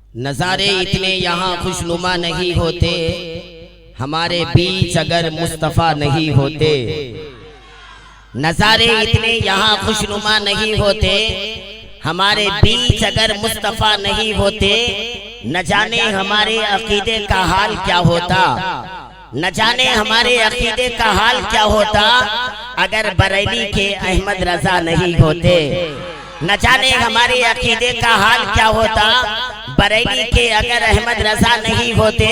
नज़ारे इतने यहाँ खुशनुमा नहीं होते, हमारे बीच अगर मुस्तफ़ा नहीं होते। नज़ारे इतने यहाँ खुशनुमा नहीं होते, हमारे बीच अगर मुस्तफ़ा नहीं होते। न जाने हमारे अकीदे का हाल क्या होता, न जाने हमारे अकीदे का हाल क्या होता अगर बरेली के अहमद रजा नहीं होते। न जाने हमारे अकीदे का हाल क्या होता बरेली के अगर अहमद रजा नहीं होते।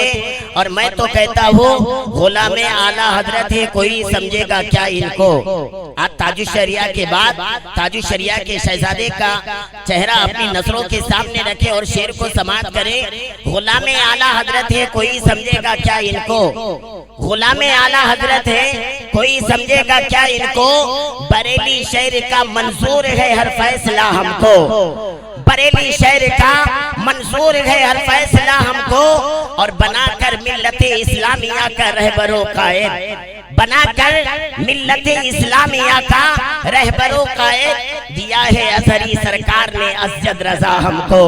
और मैं तो कहता हूँ गुलामे आला हजरत है, कोई समझेगा क्या इनको। आज ताजु शरिया के बाद ताजु शरिया के शहजादे का चेहरा अपनी नजरों के सामने रखे और शेर को समाप्त करे। गुलामे आला हजरत है, कोई समझेगा क्या इनको। गुलामे आला हजरत है, कोई समझेगा क्या इनको। बरेली शहर का मंजूर है हर फैसला हमको, बरेली शहर का मंजूर है हर फैसला हमको। और बनाकर मिल्लते इस्लामिया का रहबरो कायद, बनाकर मिल्लते इस्लामिया का रहबरो कायद। दिया है अजहरी सरकार ने असजद रजा हमको,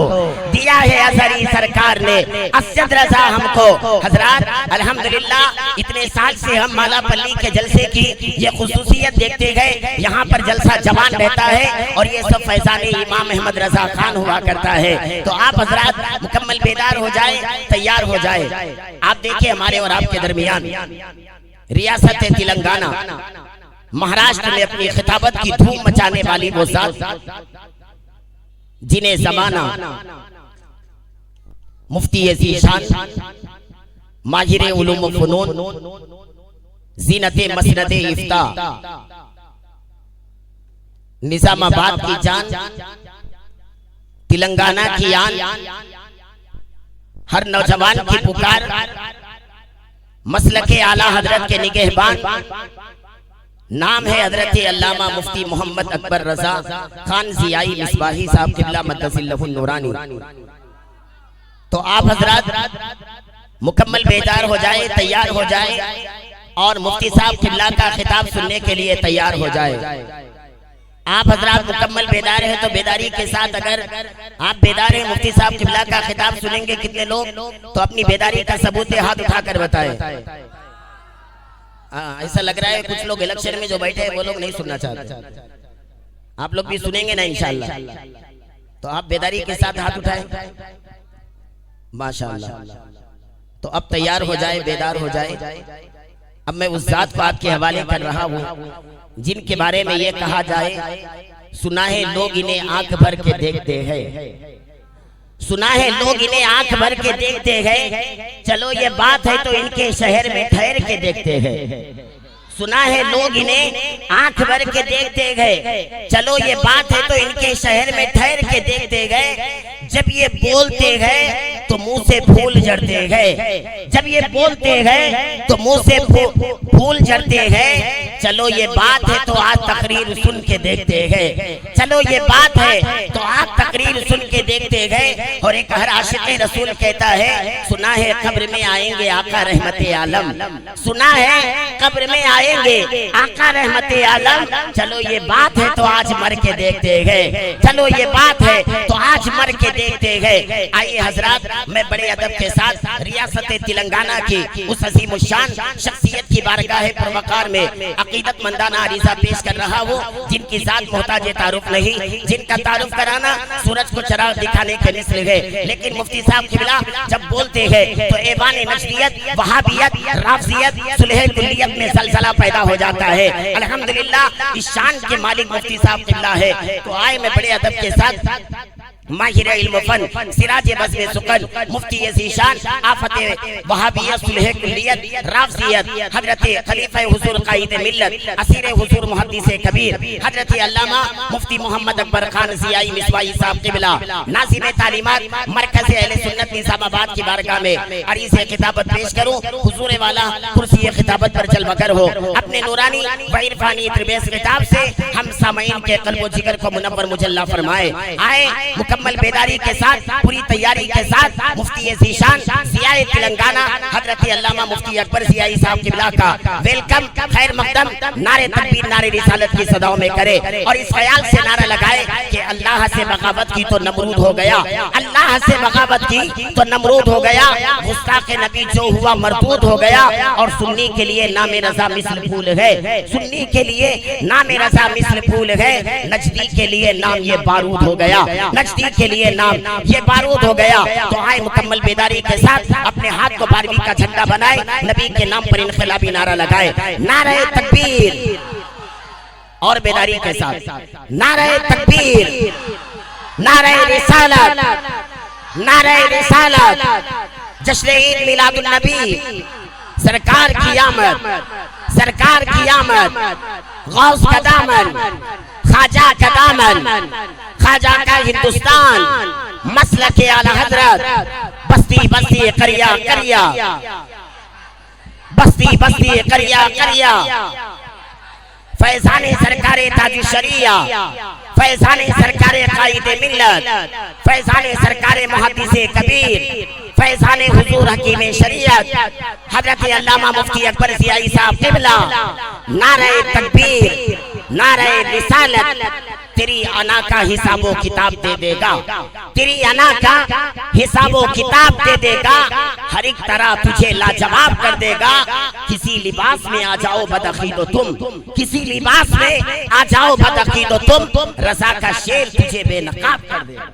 दिया है अजहरी सरकार ने असजद रजा हमको। हजरात अल्हम्दुलिल्लाह इतने साल से हम मालापल्ली के जलसे की ये खुसूसियत देखते गए। यहाँ पर जलसा जवान रहता है और ये सब फैजाने इमाम अहमद रजा खान हुआ करता है। तो आप हजरात मुकम्मल बेदार हो जाए, तैयार हो जाए। आप देखिए हमारे और आपके दरमियान रियासत तेलंगाना महाराष्ट्र में अपनी खिताबत की धूम मचाने वाली वो जात जिन्हें जमाना मुफ्ती ज़ीशान माहिर उलूम व फ़ुनून ज़ीनते मसनदे इफ्ता निजामाबाद की जान तेलंगाना की आन, हर नौजवान की पुकार, मसलके आला हजरत के निगहबान, नाम है हजरत अल्लामा मुफ्ती मोहम्मद अकबर रजा खान ज़ियाई मिसबाही साहब क़िबला मद्दसिल्लहुन नूरानी। तो आप हजरात मुकम्मल बेदार हो जाए, तैयार हो जाए और मुफ्ती साहब क़िबला का खिताब सुनने के लिए तैयार हो जाए। आप हजरात मुकम्मल बेदार है तो बेदारी के साथ अगर आप बेदार हैं मुफ्ती साहब क़िबला का खिताब सुनेंगे कितने लोग, तो अपनी बेदारी का सबूत हाथ उठाकर बताएं। ऐसा लग रहा है कुछ लोग इलेक्शन में जो बैठे हैं वो लोग नहीं सुनना चाहते। आप लोग भी सुनेंगे ना इंशाअल्लाह, तो आप बेदारी के साथ हाथ उठाएं। माशाअल्लाह। तो अब तैयार हो जाए, बेदार हो जाए। अब मैं उस जात को आपके हवाले कर रहा हूँ जिनके बारे में ये कहा जाए, सुना है लोग इन्हें आंख भर के देखते हैं, सुना है लोग इन्हें आंख भर के देखते हैं। चलो ये बात है तो इनके शहर में ठहर के देखते हैं। सुना है लोग इन्हें आंख भर के देखते गए, चलो ये बात है तो इनके शहर में ठहर के देखते गए। जब ये बोलते गए तो मुंह से फूल झड़ते गए, जब ये बोलते गए तो मुंह से फूल झड़ते गए। चलो ये बात है तो आज तकरीर सुन के देखते गए, चलो ये बात है तो आज तकरीर सुन के देखते गए। और एक हर आशिक़ रसूल कहता है, सुना है कब्र में आएंगे आका रहमते आलम, सुना है कब्र में आएंगे आका रहमते आलम। चलो ये बात है तो आज मर के देखते गए, चलो ये बात है तो आज मर के देखते गए। आइए हजरात, मैं बड़े अदब के साथ रियासत तेलंगाना की उस अजीम शान शख्सियत की बारगाह पुरवकार में अकीदत मंदाना अरीज़ा पेश कर रहा हूँ जिनकी जात मोहताज तारुफ नहीं, जिनका तारुफ कराना सूरज को चराग दिखाने के मिस्ल है। लेकिन मुफ्ती साहब क़िबला जब बोलते हैं तो ऐवान नशरियत, वहाबियत, राफ़ज़ियत, सुलह कुल्लियत में ज़लज़ला पैदा हो जाता है। अल्हम्दुलिल्लाह इस शान के मालिक मुफ्ती साहब क़िबला है। तो आए मैं बड़े अदब के साथ माहिर इल्म फन, सिराज बज़्म सुकन, मुफ्ती ज़ीशान, आफते वहाबियत, सुलह कुल्लियत, राफ़ज़ियत, हज़रत खलीफा हुज़ूर क़ाइद मिल्लत, असीर हुज़ूर मुहद्दिस कबीर, हज़रत अल्लामा मुफ्ती मोहम्मद अकबर खान ज़ियाई मिसबाही साहब क़िबला, नाज़िम तालीमात मरकज़ अहले सुन्नत निज़ामाबाद की बारगाह में अरीज़े खिताबत पेश करूँ। हुज़ूर वाला कुर्सी खिताबत पर जलवगर हो। अपने नूरानी व इरफानी त्रिबेस खिताब से हम सामईन के क़ल्ब व जिगर को मुनव्वर मुजल्ला फरमाए। आए मुकम्मल बेदारी के साथ, पूरी तैयारी के साथ मुफ्ती ज़ीशान ज़ियाए तेलंगाना हजरत अल्लामा मुफ्ती अकबर ज़ियाई साहब किबला का वेलकम, खैर मकदम, नारे तकबीर, नारे रिसालत की सदाओं में करे और इस ख्याल से नारा लगाए कि अल्लाह से बगावत की तो नमरूद हो गया, अल्लाह से बगावत की तो नमरूद हो गया, गुस्ताखे नबी जो हुआ मरदूद हो गया। और सुन्नी के लिए नाम रज़ा मिस्ल फूल है, सुन्नी के लिए नाम रज़ा मिस्ल फूल है, नजदी के लिए नाम ये बारूद हो गया, नजदी के लिए नाम ये बारूद हो गया। तो आए मुकम्मल बेदारी के साथ अपने हाथ को 12वीं का झंडा बनाए, नबी के नाम पर इनकलाबी नारा लगाए, नारे तकबीर, और बेदारी के साथ नारे तकबीर, नारे रिसालत, नारे रिसालत, जश्न ईद मिलादुन नबी, सरकार की आमद, सरकार की आमद, गौस का दामन, ख्वाजा का दामन, ख्वाजा का हिंदुस्तान, मसलक आला हजरत, बस्ती बस्ती करिया करिया, बस्ती बस्ती करिया करिया, फैजाने सरकारे ताजी शरिया, फैजाने सरकारे कायदे मिल्लत, फैजाने सरकारे मुहद्दिसे कबीर, फैजाने हुजूर हकीमे शरीयत हजरत अल्लामा मुफ्ती अकबर ज़ियाई साहब किबला, नारे तकबीर, नारे रिसालत, तेरी अना का हिसाबो किताब दे देगा, तेरी अना का हिसाबो किताब दे देगा, हर एक तरह तुझे लाजवाब कर देगा। किसी लिबास में आ जाओ बदअकीदो तुम, किसी लिबास में आ जाओ बदअकीदो तुम, रज़ा का शेर तुझे बेनकाब कर देगा।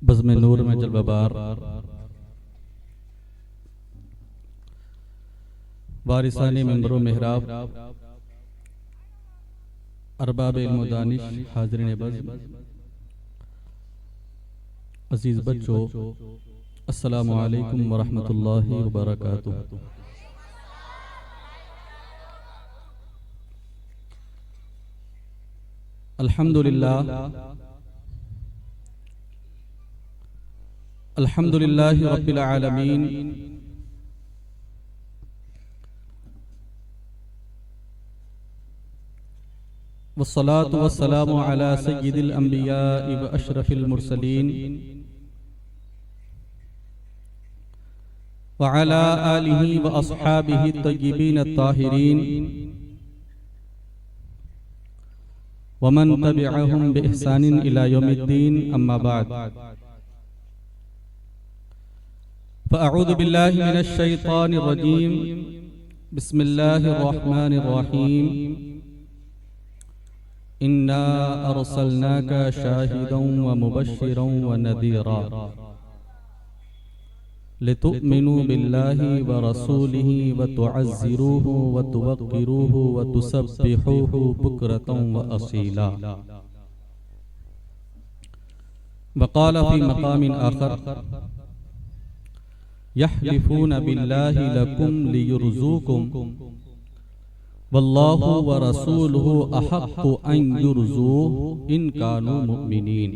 बज़्म नूर में जलवाबार वारिसाने मिंबर मेहराब, अरबाब इल्म दानिश, हाज़िरीन बज़्म, अज़ीज़ बच्चों, अस्सलामु अलैकुम व रहमतुल्लाहि व बरकातुहू। अल्हम्दुलिल्लाह, अल्हम्दुलिल्लाहि रब्बिल आलमीन, वस्सलातु वस्सलामु अला सय्यिदिल अंबिया'i व अशरफिल मुरसलीन व अला आलिहि व अस्हाबिहि तय्यिबीन अत्ताहिरीन व मन तबिअहुम बि इहसानिन इला यौमिद्दीन, अम्मा बाद। फ़अऊज़ु बिल्लाहि मिनश शैतानिर रजीम, बिस्मिल्लाहिर रहमानिर रहीम, इन्ना अरसलनाका शाहिदन व मुबश्शिरन व नदीरा लितुअ्मिनू बिल्लाहि व रसूलिहि व तुअज़्ज़िरूहु व तुवक़्क़िरूहु व तुसब्बिहूहु बुक्रतन व असीला। वक़ाल फ़ी मक़ामिन आख़र यहलिफून बिल्लाहि लकुम लियुरज़ूकुम वल्लाहु व रसूलुहु अहक्कु अन युरज़ूहु इन कानू मुअ्मिनीन।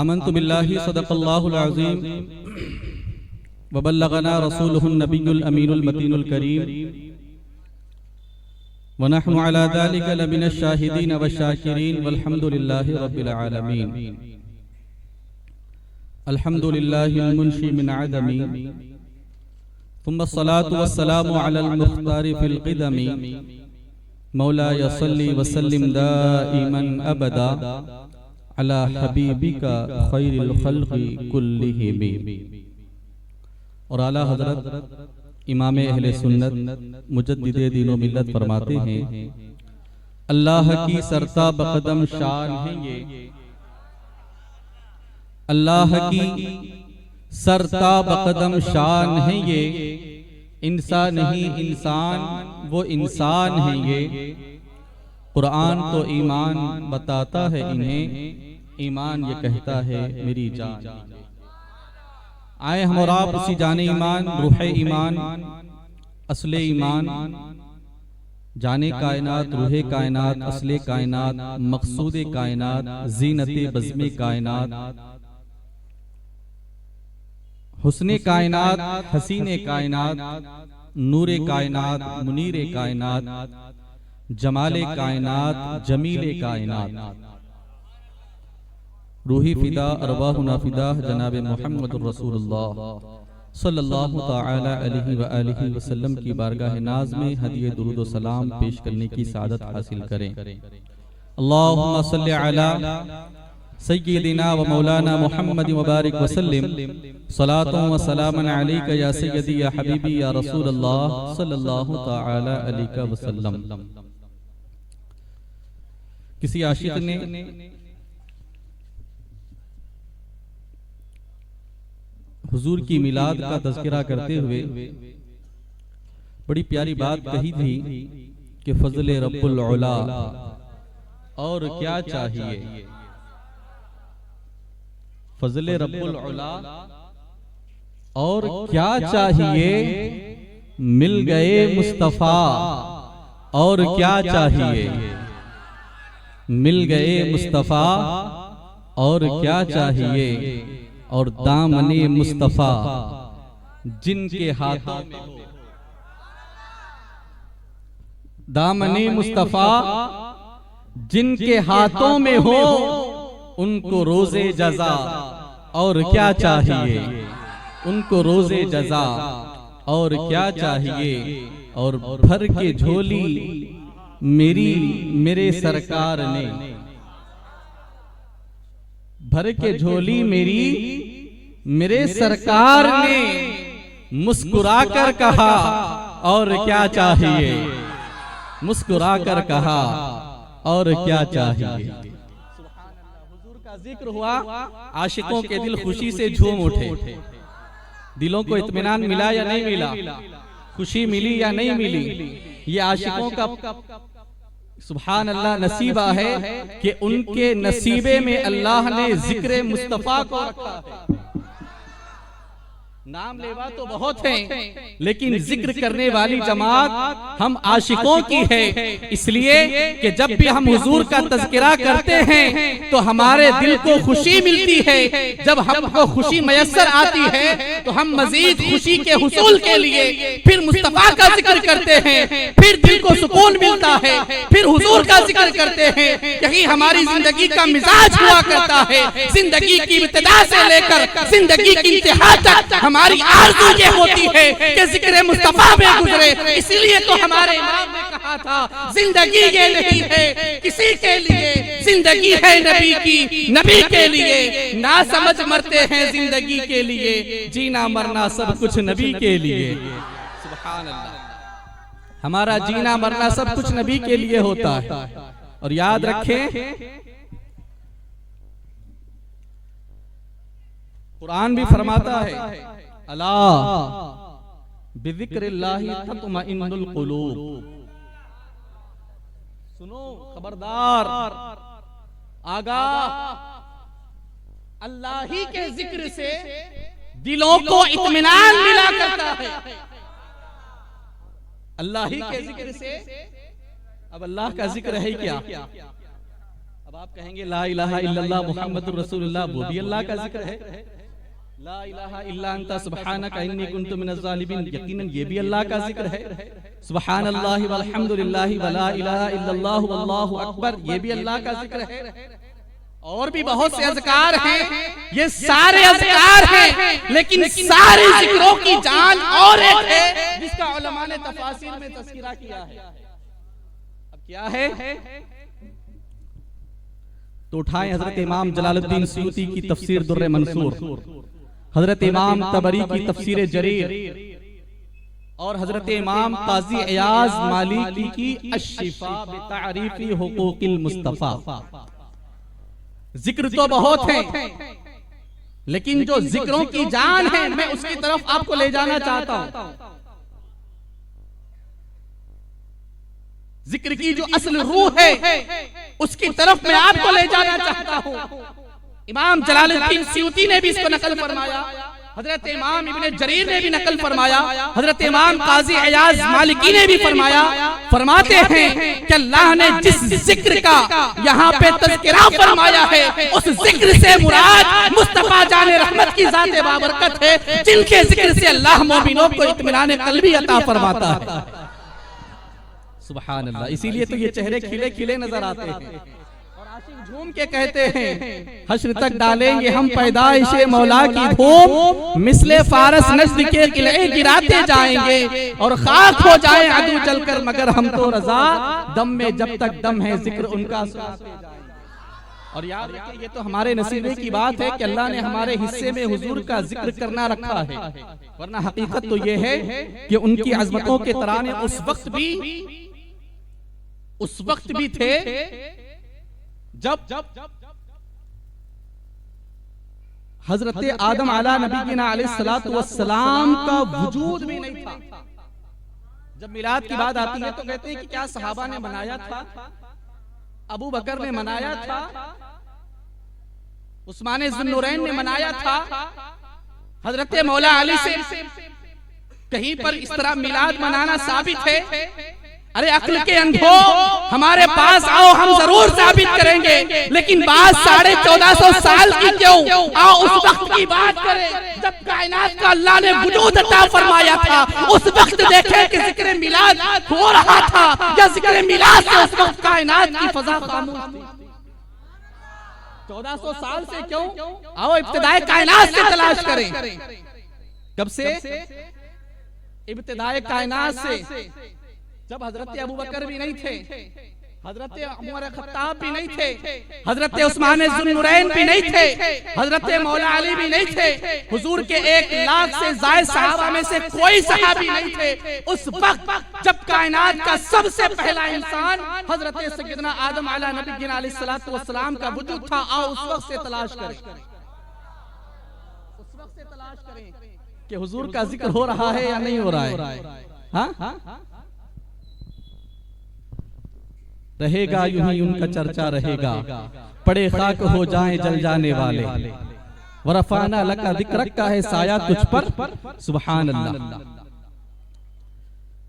आमन्तु बिल्लाहि सदक़ल्लाहुल अज़ीम व बल्लगना रसूलुहुन नबियुल अमीनुल मतीनुल करीम व नहनु अला ज़ालिका लमिनश शाहिदीन व शाकिरीन वल्हम्दुलिल्लाहि रब्बिल आलमीन। अल्हम्दुलिल्लाहिल मुन्शी मिन अदमी थुम्मा अस्सलातु वस्सलामु अलल मुख्तारि फिल क़िदमी मौलाय सल्ली व सल्लिम दाइमन अबदा अला हबीबिका खैरिल खल्क़ि कुल्लिहिम। और आला हज़रत इमाम अहले सुन्नत मुजद्दिदे दीन व मिल्लत फरमाते हैं, अल्लाह की सरता बक़दम शान है ये, अल्लाह की सरता बकदम शान है ये, इंसान नहीं इंसान वो इंसान है ये। कुरान तो ईमान बताता है इन्हें, ईमान ये कहता है मेरी जान। आए हम और आप उसी जाने ईमान, रूह ईमान, असले ईमान, जाने कायनात, रूह कायनात, असले कायनात, मकसूद कायनात, जीनते बज़्मे कायनात, हुस्ने कायनात, हसीने कायनात, नूरे कायनात, मुनीरे कायनात, जमाले कायनात, जमीले कायनात। रूही फिदा अरवाह नाफिदा जनाब मुहम्मद रसूलुल्लाह सल्लल्लाहु तआला अलैहि व आलिहि वसल्लम की बारगाह नाज में हदिये दुरूद व सलाम पेश करने की सादत हासिल करें। अल्लाहुम्मा सल्लि अला सय्यिदिना व मौलाना मुहम्मद व बारिक वसल्लिम सलातु व सलामन अलैका या सय्यदी या हबीबी या रसूलल्लाह सल्लल्लाहु तआला अलैहि वसल्लम। किसी आशिक ने हुजूर की मिलाद का तज़किरा करते हुए बड़ी प्यारी बात कही थी कि फज़ले रब्बुल उला और क्या चाहिए। फज़ले रब्बुल उला और क्या चाहिए, मिल गए मुस्तफा और क्या चाहिए, मिल गए मुस्तफा और क्या चाहिए। और दामने मुस्तफा जिनके हाथों में हो, दामने मुस्तफा जिनके हाथों में हो, उनको रोजे जजा और क्या चाहिए, उनको रोजे जजा और क्या चाहिए। और भर के झोली मेरी मेरे सरकार ने, भर के झोली मेरी मेरे सरकार ने, मुस्कुरा कर कहा और क्या चाहिए, मुस्कुरा कर कहा और क्या चाहिए। हुजूर का जिक्र हुआ, आशिकों के दिल खुशी से झूम उठे। दिलों को इत्मीनान मिला या नहीं मिला, खुशी मिली या नहीं मिली, ये आशिकों का सुभान अल्लाह नसीबा है कि उनके नसीबे में अल्लाह ने जिक्र मुस्तफा को रखा है। नाम लेवा तो बहुत हैं, लेकिन जिक्र करने वाली जमात हम आशिकों की है। इसलिए कि जब भी हम हुजूर का तज़किरा करते हैं तो हमारे दिल को खुशी मिलती है। जब हमको खुशी मयस्सर आती है तो हम मजीद खुशी के हुसूल के लिए फिर मुस्तफा का जिक्र करते हैं, फिर दिल को सुकून मिलता है, फिर हुजूर का जिक्र करते हैं। यही हमारी जिंदगी का मिजाज हुआ करता है। जिंदगी की इब्तिदा से लेकर जिंदगी की इंतहा तक हमारी आरज़ू ये होती है कि जिक्र मुस्तफा में गुजरे। इसलिए तो हमारे इमाम ने कहा था, जिंदगी ये नहीं है किसी के लिए, जिंदगी है नबी की, नबी के लिए। ना समझ मरते हैं जिंदगी के लिए, जीना मरना सब कुछ नबी के लिए। सुभान अल्लाह, हमारा जीना मरना सब कुछ नबी के लिए होता है। और याद रखें, कुरान भी फरमाता है, अला बिज़िक्रिल्लाहि तत्मइन्नुल कुलूब। सुनो, खबरदार, आगाह, अल्लाह ही के जिक्र से दिलों को इत्मीनान मिला करता है। अल्लाह ही के जिक्र से, अब अल्लाह का जिक्र है क्या? अब आप कहेंगे ला इलाहा इल्लल्लाह मुहम्मदुर रसूलुल्लाह, वो भी अल्लाह का जिक्र है। ला इलाहा इल्ला अंता सुब्हानका इन्नी कुन्तु मिनज़ ज़ालिमीन, यकीनन ये भी अल्लाह का जिक्र है। सुब्हानल्लाहि वल्हम्दुलिल्लाहि वला इलाहा इल्लल्लाहु वल्लाहु अकबर, ये भी अल्लाह का जिक्र है। और भी बहुत से अज़कार हैं, ये सारे अज़कार हैं, लेकिन सारे जिक्रों की जान और एक है जिसका उलमा ने तफासिर में तज़किरा किया है। अब क्या है? तो उठाएं हजरत इमाम जलालुद्दीन सुयूती की तफसीर दुर्र मंसूर, हजरत इमाम तबरी की तफसीर जरीर, और हजरत इमाम काजी इयाज मालिकी की अश्शिफा बितारीफी हुकूकिल मुस्तफा। जिक्र तो बहुत हैं, लेकिन जो जिक्रों की जान है मैं उसकी तरफ आपको ले जाना चाहता हूं। जिक्र की जो असल रूह है उसकी तरफ मैं आपको ले जाना चाहता हूं। इमाम जलालुद्दीन सयूती ने भी इसको नकल फरमाया, हजरत इमाम इब्ने जरीर ने भी नकल फरमाया, हजरत इमाम काजी इयाज मालिकी ने भी फरमाया। फरमाते हैं कि अल्लाह ने जिस जिक्र का यहाँ पे तज़किरा फरमाया है उस जिक्र से मुराद मुस्तफा जाने रहमत की ज़ात बाबरकत है, जिनके जिक्र से अल्लाह मोमिनों को इत्मीनान क़ल्बी अता फरमाता है। सुभान अल्लाह। इसीलिए तो ये चेहरे खिले खिले नजर आते हैं और आशिक झूम के कहते हैं हश्र तक डालेंगे हम पैदाइशे मौला की धूम, मिसले फारस नज़्द के किले गिराते जाएंगे और खाक हो जाए अदू जलकर, मगर हम तो रजा दम में जब तक दम है जिक्र उनका सुनाते जाएंगे। और याद रखिए ये तो हमारे नसीबे की बात है कि अल्लाह ने हमारे हिस्से में हुजूर का जिक्र करना रखा है, वरना हकीकत तो ये है कि उनकी अजमतों के तराने उस वक्त भी थे जब हजरत आदम आला नबीना अलैहिस्सलातु वस्सलाम का वजूद भी नहीं था। जब मिलाद की बात आती है तो कहते हैं कि क्या सहाबा ने मनाया था, अबू बकर ने मनाया था, उस्मान ज़ुन्नुरैन ने मनाया था, हजरत मौला अली से कहीं पर इस तरह मिलाद मनाना साबित है? अरे अक्ल के अंधो हमारे पास आओ, हम जरूर साबित करेंगे, लेकिन बात 1450 साल की क्यों? आओ उस वक्त की बात करें जब कायनात का अल्लाह ने वजूद अता फरमाया था। उस वक्त देखें कि जिक्र मिलाद हो रहा था या जिक्र मिलाद से उस वक्त कायनात की फजा खामोश थी। 1400 साल से क्यों? आओ इब्तिदाए कायनात से तलाश करें। कब से? इब्तिदाए कायनात से, जब हजरत अबू बकर भी नहीं थे, हजरत उमर खत्ताब भी नहीं थे, हजरत उस्मान ज़ुन्नुरैन भी नहीं थे, हजरत मौला अली भी नहीं थे, हुजूर के 1 लाख से ज़ायद सहाबा में से कोई सहाबी नहीं थे। उस वक्त जब कायनात का सबसे पहला इंसान हजरत सय्यदना आदम आला नबीना अलैहिस्सलातु वस्सलाम का वजूद था। आओ उस वक्त से तलाश करें, उस वक्त से तलाश करें कि हुजूर का जिक्र हो रहा है या नहीं हो रहा है। हाँ, रहेगा यूं ही उनका चर्चा रहेगा, पड़े खाक हो जाएं जल जाने वाले, वरफाना लका जिक्र का है साया तुझ पर, सुभान अल्लाह।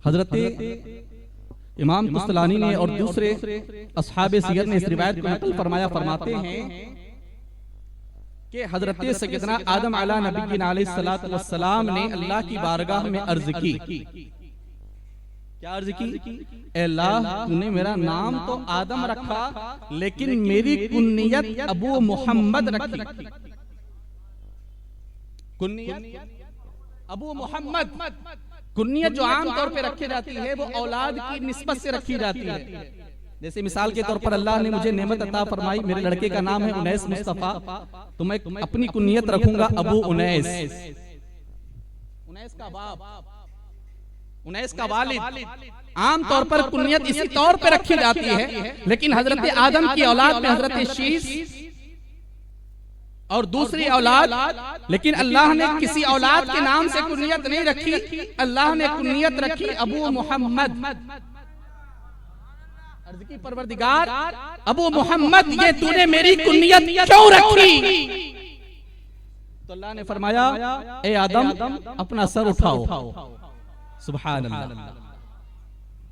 हजरत इमाम कुस्तलानी ने और दूसरे अस्हाबे सियर ने इस रिवायत को नकल फरमाया, फरमाते हैं कि हजरत सय्यदना आदम आला नबीना अलैहिस्सलातु वस्सलाम ने अल्लाह की बारगाह में अर्ज की। क्या अर्ज की? अल्लाह तूने मेरा नाम तो आदम रखा लेकिन मेरी कुन्नियत अबू मोहम्मद रखी। कुन्नियत अबू मोहम्मद, कुन्नियत जो आम तौर पे रखी जाती है वो औलाद की निस्बत से रखी जाती है। जैसे मिसाल के तौर पर अल्लाह ने मुझे नेमत अता फरमाई, मेरे लड़के का नाम है उनैस मुस्तफा, तो मैं अपनी कुन्नियत रखूंगा अबू उनैस। उनैस का बाप, उनैस का वालिद। आम तौर पर कुन्नियत इसी तौर पे रखी जाती है, लेकिन हजरत आदम की औलाद में हजरत शीस और दूसरी औलाद, लेकिन अल्लाह ने किसी औलाद के नाम से कुन्नियत नहीं रखी, अल्लाह ने कुन्नियत रखी अबू मोहम्मद। अर्ज़ की परवरदिगार अबू मोहम्मद ये तूने मेरी कुन्नियत क्यों रखी? तो अल्लाह ने फरमाया ए आदम अपना सर उठाओ। सुभान अल्लाह।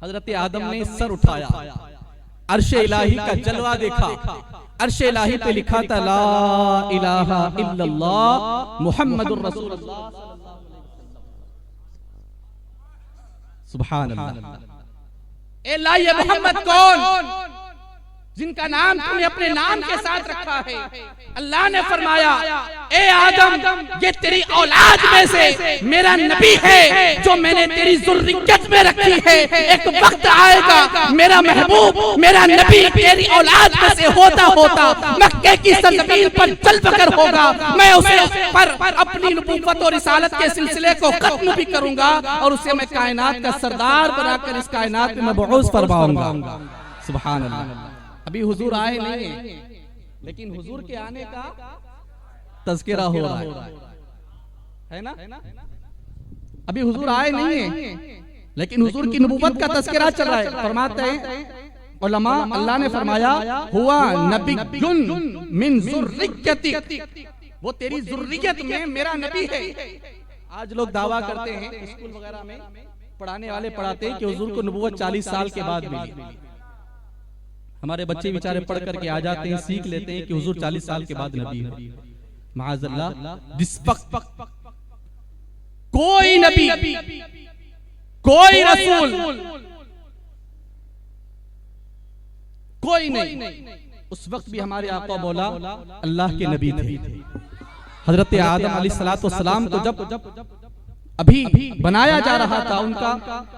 हजरत आदम ने सर उठाया, अर्शे इलाही का जलवा देखा। अर्शे इलाही पे लिखा था ला इलाहा इल्लल्लाह मुहम्मदुर रसूलुल्लाह। सुभान अल्लाह। ए ला ये मोहम्मद कौन? जिनका नाम तुमने अपने नाम के साथ रखा है। अल्लाह ने फरमाया ए आदम ये तेरी औलाद में से मेरा नबी है जो मैंने तेरी ज़ुर्रियत में रखी है। एक वक्त आएगा मेरा महबूब मेरा नबी तेरी औलाद में से होता होता मक्के की सरजमीन पर चल पकड़ होगा। मैं उसे पर अपनी नबूवत और रिसालत के सिलसिले को खत्म भी करूंगा और उसे मैं कायनात का सरदार बनाकर इस कायनात में मबऊस फरमाऊंगा। सुभान अल्लाह। अभी हुजूर आए नहीं, लेकिन हुजूर के आने का तज़किरा हो रहा है ना। अभी हुजूर आए नहीं है, लेकिन हुजूर की नबूवत का तज़किरा चल रहा है। फरमाते हैं उलमा, अल्लाह ने फरमाया हुआ नबियुन मिन ज़ुर्रिय्यति, वो तेरी ज़ुर्रियत में मेरा नबी है। आज लोग दावा करते हैं, स्कूल वगैरह में पढ़ाने वाले पढ़ाते हैं कि हुजूर को नबूवत 40 साल के बाद मिली। हमारे बच्चे बेचारे पढ़ करके आ जाते हैं, सीख लेते हैं कि हुजूर 40 साल के बाद नबी है। माअज़ल्लाह, जिस वक्त कोई नबी, कोई रसूल, कोई नहीं, उस वक्त भी हमारे आका मौला अल्लाह के नबी थे। हजरत आदम अलैहिस्सलाम को जब अभी बनाया जा रहा था, उनका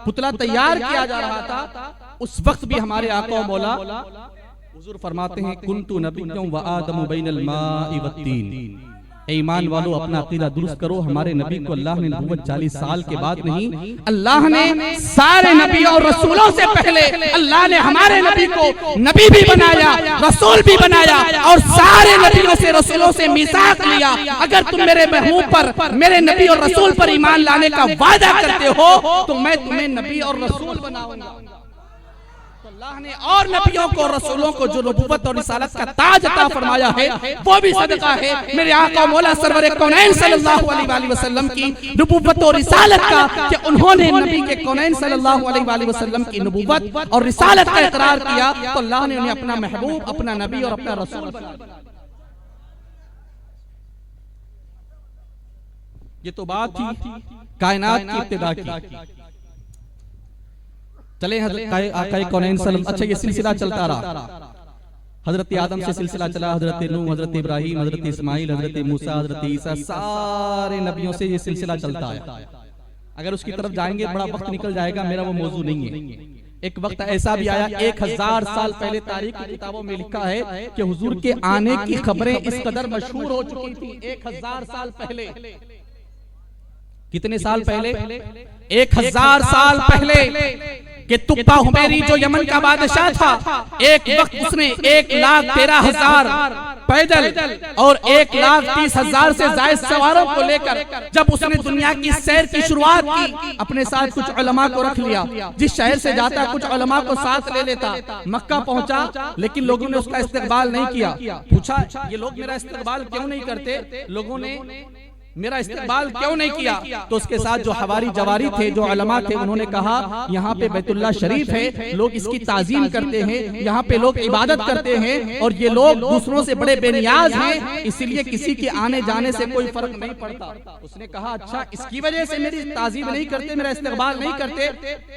पुतला तैयार किया जा रहा था, उस वक्त भी हमारे आका मौला हुजूर फरमाते हैं कुन्तु नबिय्यन व आदम बैनल माइ वत्तीन। ईमान वालों, अपना अकीदा दुरुस्त करो। हमारे नबी को अल्लाह ने नबूवत 40 साल के बाद नहीं, अल्लाह ने सारे नबी और रसूलों से पहले अल्लाह ने हमारे नबी को नबी भी बनाया, रसूल भी बनाया, और सारे नबियों से रसूलों से मीसाक लिया, अगर तुम मेरे महबूब पर, मेरे नबी और रसूल पर ईमान लाने का वादा करते हो तो मैं तुम्हें नबी और रसूल बनाऊंगा। अल्लाह ने और नबियों को, रसूलों को जो नबूवत और रिसालत का ताज अता फरमाया है, वो भी सदका है मेरे आका मौला सरवर कौनैन सल्लल्लाहु अलैहि वसल्लम की नबूवत और रिसालत का, कि उन्होंने नबी के कौनैन सल्लल्लाहु अलैहि वसल्लम की नबूवत और रिसालत का इकरार किया तो अल्लाह ने उन्हें अपना महबूब, अपना नबी और अपना रसूल बना दिया। ये तो बात थी कायनात की इब्तिदा की। चले आका कौनैन सल्लम, अच्छा ये सिलसिला चलता रहा। हजरत आदम से सिलसिला चला, हजरत नूह, हजरत इब्राहिम, हजरत इस्माइल, हजरत मूसा, हजरत ईसा, सारे नबियों से ये सिलसिला चलता है। अगर उसकी तरफ जाएंगे बड़ा वक्त निकल जाएगा, मेरा वो मौजू नहीं है। एक वक्त ऐसा भी आया, 1000 साल पहले तारीख की किताबों में लिखा है कि हुजूर के आने की खबरें इस कदर मशहूर हो चुकी थी 1000 साल पहले। कितने साल पहले? 1000 साल पहले कि तुप्पा हुमैरी जो यमन का बादशाह था, एक वक्त उसने 1,13,000 पैदल और 1,30,000 से ज्यादा सवारों को लेकर जब उसने दुनिया की सैर की शुरुआत की, अपने साथ कुछ उलमा को रख लिया। जिस शहर से जाता कुछ उलमा को साथ ले लेता। मक्का पहुंचा, लेकिन लोगों ने उसका इस्तकबाल नहीं किया। पूछा ये लोग मेरा इस्तकबाल क्यों नहीं करते, लोगों ने मेरा इस्तेमाल क्यों नहीं किया? तो उसके साथ जो हवारी जवारी थे, जो उलमा थे, उन्होंने कहा यहाँ पे बैतुल्लाह शरीफ है, लोग इसकी ताजीम करते हैं, यहाँ पे लोग इबादत करते हैं और ये लोग दूसरों से बड़े बेनियाज हैं, इसलिए किसी के आने जाने से कोई फर्क नहीं पड़ता। उसने कहा अच्छा इसकी वजह से मेरी ताजीम नहीं करते, मेरा इस्तेमाल नहीं करते,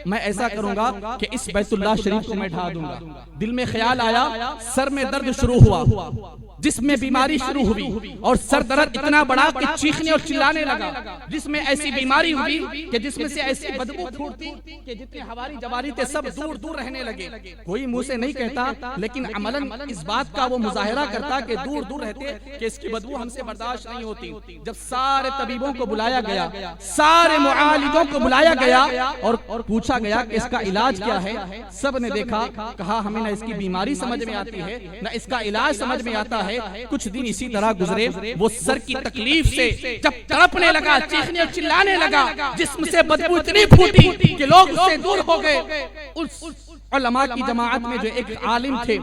मैं ऐसा करूंगा कि इस बैतुल्लाह शरीफ को मैं ढा दूंगा। दिल में ख्याल आया, सर में दर्द शुरू हुआ, जिसमें बीमारी शुरू हुई और सर दर्द इतना बड़ा कि चीखने और चिल्लाने लगा। जिसमें ऐसी बीमारी हुई कि जिसमें से ऐसी बदबू फूटती कि जितने हवारी जवारी थे सब दूर दूर रहने लगे। कोई मुंह से नहीं कहता, लेकिन अमलन इस बात का वो मुजाहिरा करता कि दूर दूर रहते कि इसकी बदबू हमसे बर्दाश्त नहीं होती। जब सारे तबीबों को बुलाया गया, सारे मुआलिजों को बुलाया गया और पूछा गया कि इसका इलाज क्या है, सब ने देखा, कहा हमें न इसकी बीमारी समझ में आती है न इसका इलाज समझ में आता है। कुछ दिन इसी तरह गुजरे, वो सर की तकलीफ से जब तड़पने लगा, चीखने और चिल्लाने लगा, जिस्म से बदबू इतनी फूटी कि लोग उससे दूर हो गए। उस उलमा की जमाअत में जो एक आलिम थे,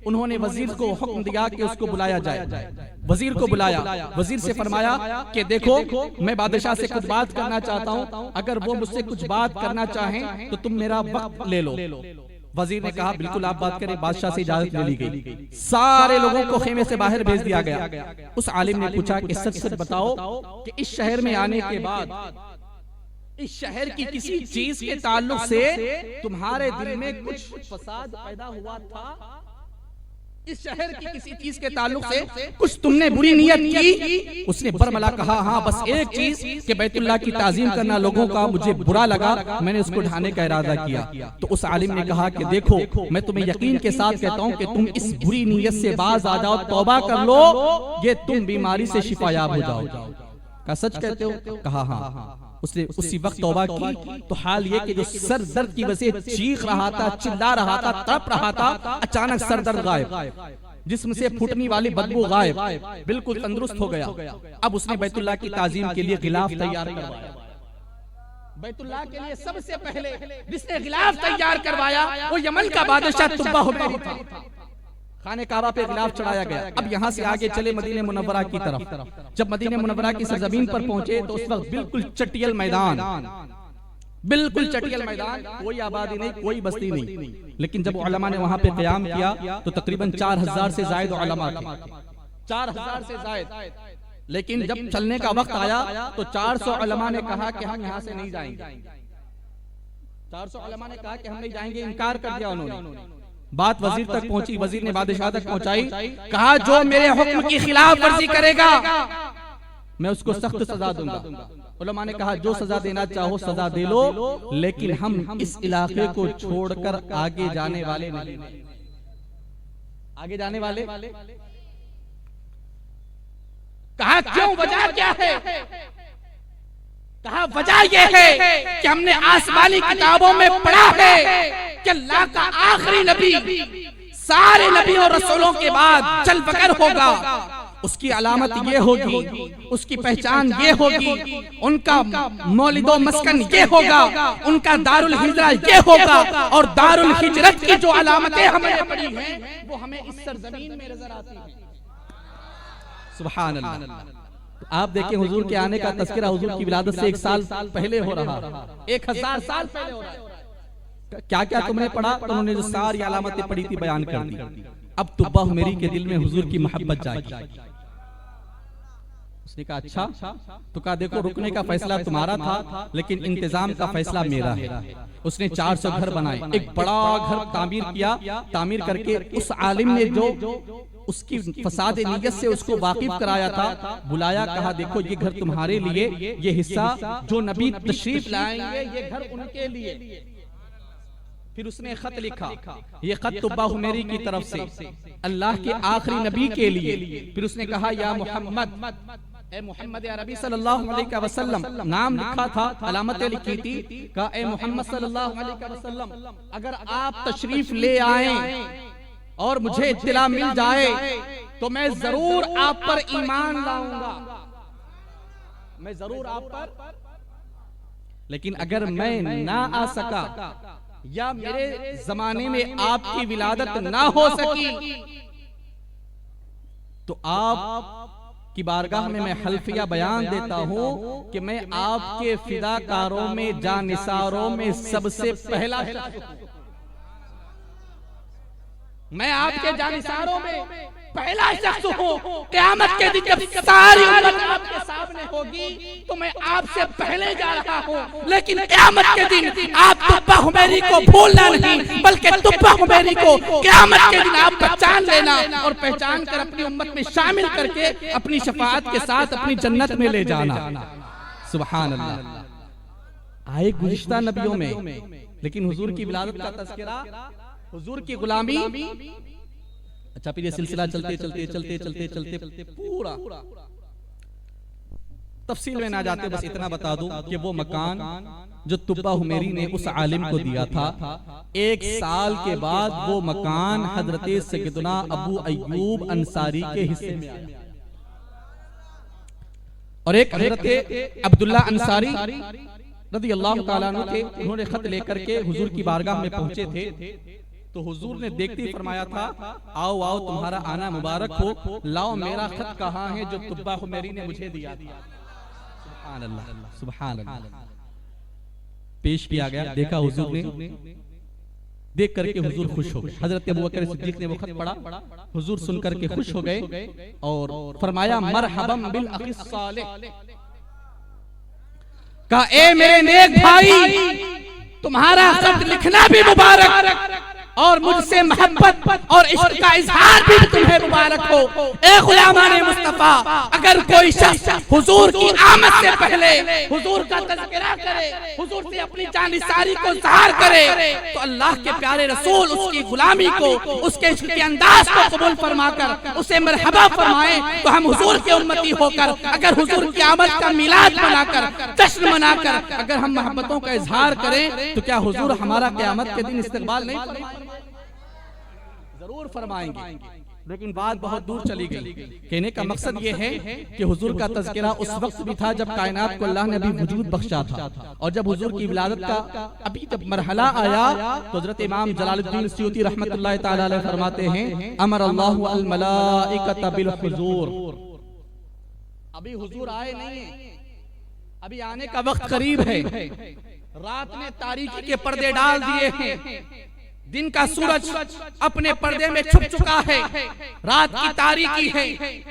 उन्होंने वजीर को हुक्म दिया कि उसको बुलाया जाए। वजीर को बुलाया, वजीर से फरमाया कि देखो मैं बादशाह से कुछ बात करना चाहता हूँ, अगर वो मुझसे कुछ बात करना चाहें तो तुम मेरा वक्त ले लो। वजीर ने कहा बिल्कुल आप बात करें। बादशाह से इजाजत ले ली गई, सारे लोगों को खेमे से बाहर भेज दिया गया। उस आलिम ने पूछा कि सच सच बताओ कि इस शहर में आने के बाद इस शहर की किसी चीज के ताल्लुक से तुम्हारे दिल में कुछ फसाद पैदा हुआ था? इस शहर की किसी चीज के ताल्लुक से कुछ तुमने बुरी नियत की? उसने बरमला कहा हाँ बस एक चीज कि बैतुल्लाह की ताजीम करना लोगों का मुझे बुरा लगा, मैंने उसको ढाने का इरादा किया। तो उस आलिम ने कहा कि देखो मैं तुम्हें यकीन के साथ कहता हूँ कि तुम इस बुरी नियत से बाज आ जाओ, तौबा कर लो, ये तुम बीमारी से शिफायाब हो जाओ। क्या सच कहते हो? कहा हाँ। उसने उसी वक्त तौबा की तो हाल ये कि जो सर दर्द की वजह से चीख रहा था, चिल्ला रहा था, तड़प रहा था, अचानक सर दर्द गायब। जिस्म से फूटने वाली बदबू गायब, बिल्कुल तंदुरुस्त हो गया। अब उसने बैतुल्लाह की ताजीम के लिए गिलाफ तैयार करवाया। बैतुल्लाह के लिए सबसे पहले जिसने गिलाफ तैयार करवाया वो यमन का बादशाह तुब्बा हुमैरी था। खाने काबा पे गिलाफ चढ़ाया गया। अब यहाँ से आगे चले मदीने मुनव्वरा की तरफ। जब मदीने मुनव्वरा की सरजमीन पर पहुंचे तो उस वक्त बिल्कुल चटियल मैदान, बिल्कुल चटियल मैदान, कोई आबादी नहीं, कोई बस्ती नहीं। लेकिन जब उलमा ने वहां पे क़याम किया तो तकरीबन 4000 से जायद उलमा थे, 4000 से जायद। लेकिन जब चलने का वक्त आया तो 400 उलमा ने कहा कि हम यहाँ से नहीं जाएंगे। 400 उलमा ने कहा कि हम नहीं जाएंगे, इनकार कर दिया उन्होंने। बात वजीर तक पहुंची, वजीर ने बादशाह तक पहुंचाई, कहा जो मेरे हुक्म की खिलाफ वर्जी करेगा मैं उसको सख्त सजा दूंगा। उलमा ने कहा जो सजा देना चाहो सजा दे लो, लेकिन हम इस इलाके को छोड़कर आगे जाने वाले नहीं। आगे जाने वाले? कहा क्यों, वजह क्या है? कहा वजह यह है कि हमने आसमानी किताबों में पढ़ा है कि अल्लाह का आखिरी नबी सारे नबी और रसूलों के बाद चल बकर होगा। उसकी अलामत ये होगी, उसकी पहचान ये होगी, उनका मौलिदो मस्कन ये होगा, उनका दारुल हिजरा ये होगा, और दारुल हिजरत की जो अलामतें हमने पढ़ी हैं वो हमें इस सरजमीन में नजर आती हैं। सुभान अल्लाह। आप देखें हुजूर के आने का तज़किरा हुजूर की विलादत से 1 साल पहले हो रहा, 1000 साल पहले हो रहा। क्या क्या तुमने पढ़ा? तो उन्होंने जो सारी अलामतें पढ़ी थी बयान कर दी। अब तुब्बा हुमैरी के दिल में हुजूर की मोहब्बत जागी। उसने कहा अच्छा, तो कहा देखो रुकने का फैसला तुम्हारा था लेकिन इंतजाम का फैसला मेरा है। उसने 400 घर बनाए, एक बड़ा घर तामीर किया। तामीर करके उस आलिम ने जो उसकी फसाद नियत से उसको वाकिफ कराया था, बुलाया, कहा देखो ये घर तुम्हारे लिए, ये हिस्सा जो नबी तशरीफ लाएंगे ये घर उनके लिए। फिर उसने खत लिखा, ये खत तुब्बा हुमैरी की तरफ से अल्लाह के आखिरी नबी के लिए। फिर उसने कहा या मोहम्मद, ए मोहम्मद अरबी सल्लल्लाहु अलैहि वसल्लम, नाम लिखा था, अलामतें लिखी थी, कहा ए मोहम्मद सल्लल्लाहु अलैहि वसल्लम अगर आप तशरीफ ले आए और मुझे इत्तला मिल जाए तो मैं जरूर आप पर ईमान लाऊंगा, मैं जरूर आप पर। लेकिन अगर मैं ना आ सका या मेरे जमाने में आपकी विलादत ना हो सकी तो आप की बारगाह में मैं हल्फिया बयान देता हूं कि मैं आपके फिदाकारों में, जानिसारों में सबसे पहला, मैं आपके जानिसारों में पहला शख्स हूँ। क़यामत के दिन जब सारी उम्मत आपके सामने होगी तो मैं आपसे पहले जा रहा हूँ, लेकिन क़यामत के दिन आप तुब्बा हुमैरी को भूलना नहीं, बल्कि तुब्बा हुमैरी को क़यामत के दिन आप पहचान लेना और पहचान कर अपनी उम्मत में शामिल करके अपनी शफाअत के साथ अपनी जन्नत में ले जाना। सुभान अल्लाह। आए गुज़िश्ता नबियों में, लेकिन हुजूर की विलादत का तज़किरा, हुजूर की गुलामी। अच्छा, फिर ये सिलसिला चलते चलते चलते चलते चलते पूरा तफसील में ना जाते, बस इतना बता दूं कि वो मकान जो तुब्बा हुमैरी ने उस आलिम को दिया था, 1 साल के बाद वो मकान हजरत सैयदना अबू अय्यूब अंसारी के हिस्से में आया। और एक हजरत अब्दुल्ला अंसारी रज़ियल्लाहु ताला अन्हु थे, उन्होंने खत लेकर के हुजूर की बारगाह में पहुंचे थे। तो हुजूर ने देखते ही फरमाया था आओ आओ तुम्हारा आना मुबारक हो, लाओ मेरा खत कहाँ है जो तुब्बा हुमैरी ने मुझे दिया था। सुभान अल्लाह, सुभान अल्लाह। पेश किया गया, देखा हुजूर ने, देख करके हुजूर खुश हो गए। हजरत अबू बकर सिद्दीक ने वो खत पढ़ा, हुजूर सुन करके खुश हो गए और फरमाया मरहबम बिल अखी सालिह, कहा ए मेरे नेक भाई तुम्हारा खत लिखना भी मुबारक और मुझसे मोहब्बत और इश्क का इजहार भी तुम्हें मुबारक हो। ए गुलामाने मुस्तफा, अगर कोई शख्स हुजूर की आमद से पहले हुजूर का तज़किरा करे, हुजूर से अपनी जानिसारी को ज़ाहिर करे, तो अल्लाह के प्यारे रसूल उसकी गुलामी को, उसके इश्क के अंदाज को कबूल फरमाकर उसे मरहबा फरमाए। तो हम हुजूर के उम्मती होकर अगर हुजूर की आमद का मिलाद मनाकर, जश्न मनाकर अगर हम मोहब्बतों का इजहार करें तो क्या हुजूर हमारा क़यामत के दिन इस्तकबाल नहीं फरमाएंगे? जरूर फरमाएंगे। लेकिन बात बहुत दूर चली गई। कहने का मकसद ये है कि हुजूर का तज़किरा उस वक्त भी था जब कायनात को अल्लाह ने अभी वजूद बख्शा था, और जब हुजूर की विलादत का अभी जब मरहला आया तो हज़रत इमाम जलालुद्दीन सयूती रहमतुल्लाहि तआला अलैह फरमाते हैं, अमर अल्लाहु अल मलाइकता बिल हुजूर। अभी हुजूर आए नहीं है, अभी आने का वक्त करीब है। रात ने तारीकी के पर्दे डाल दिए हैं, दिन का सूरज अपने पर्दे में छुप चुका है, रात की तारीकी है,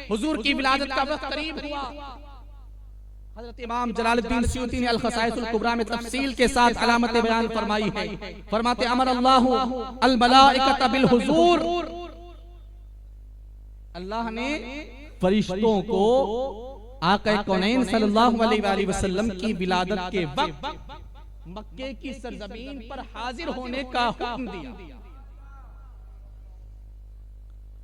हुजूर की विलादत का वक्त करीब हुआ। हज़रत इमाम जलालुद्दीन सयूती ने अल खसाइसुल कुबरा में तफसील के साथ अलामत बयान फरमाई है। फरमाते अमर अल्लाहु अल मलाइकता बिल हुजूर, अल्लाह ने फरिश्तों को आका कौनैन सल्लल्लाहु अलैहि वसल्लम की विलादत के वक्त मक्के की सरजमीन पर हाजिर होने का हुक्म दिया।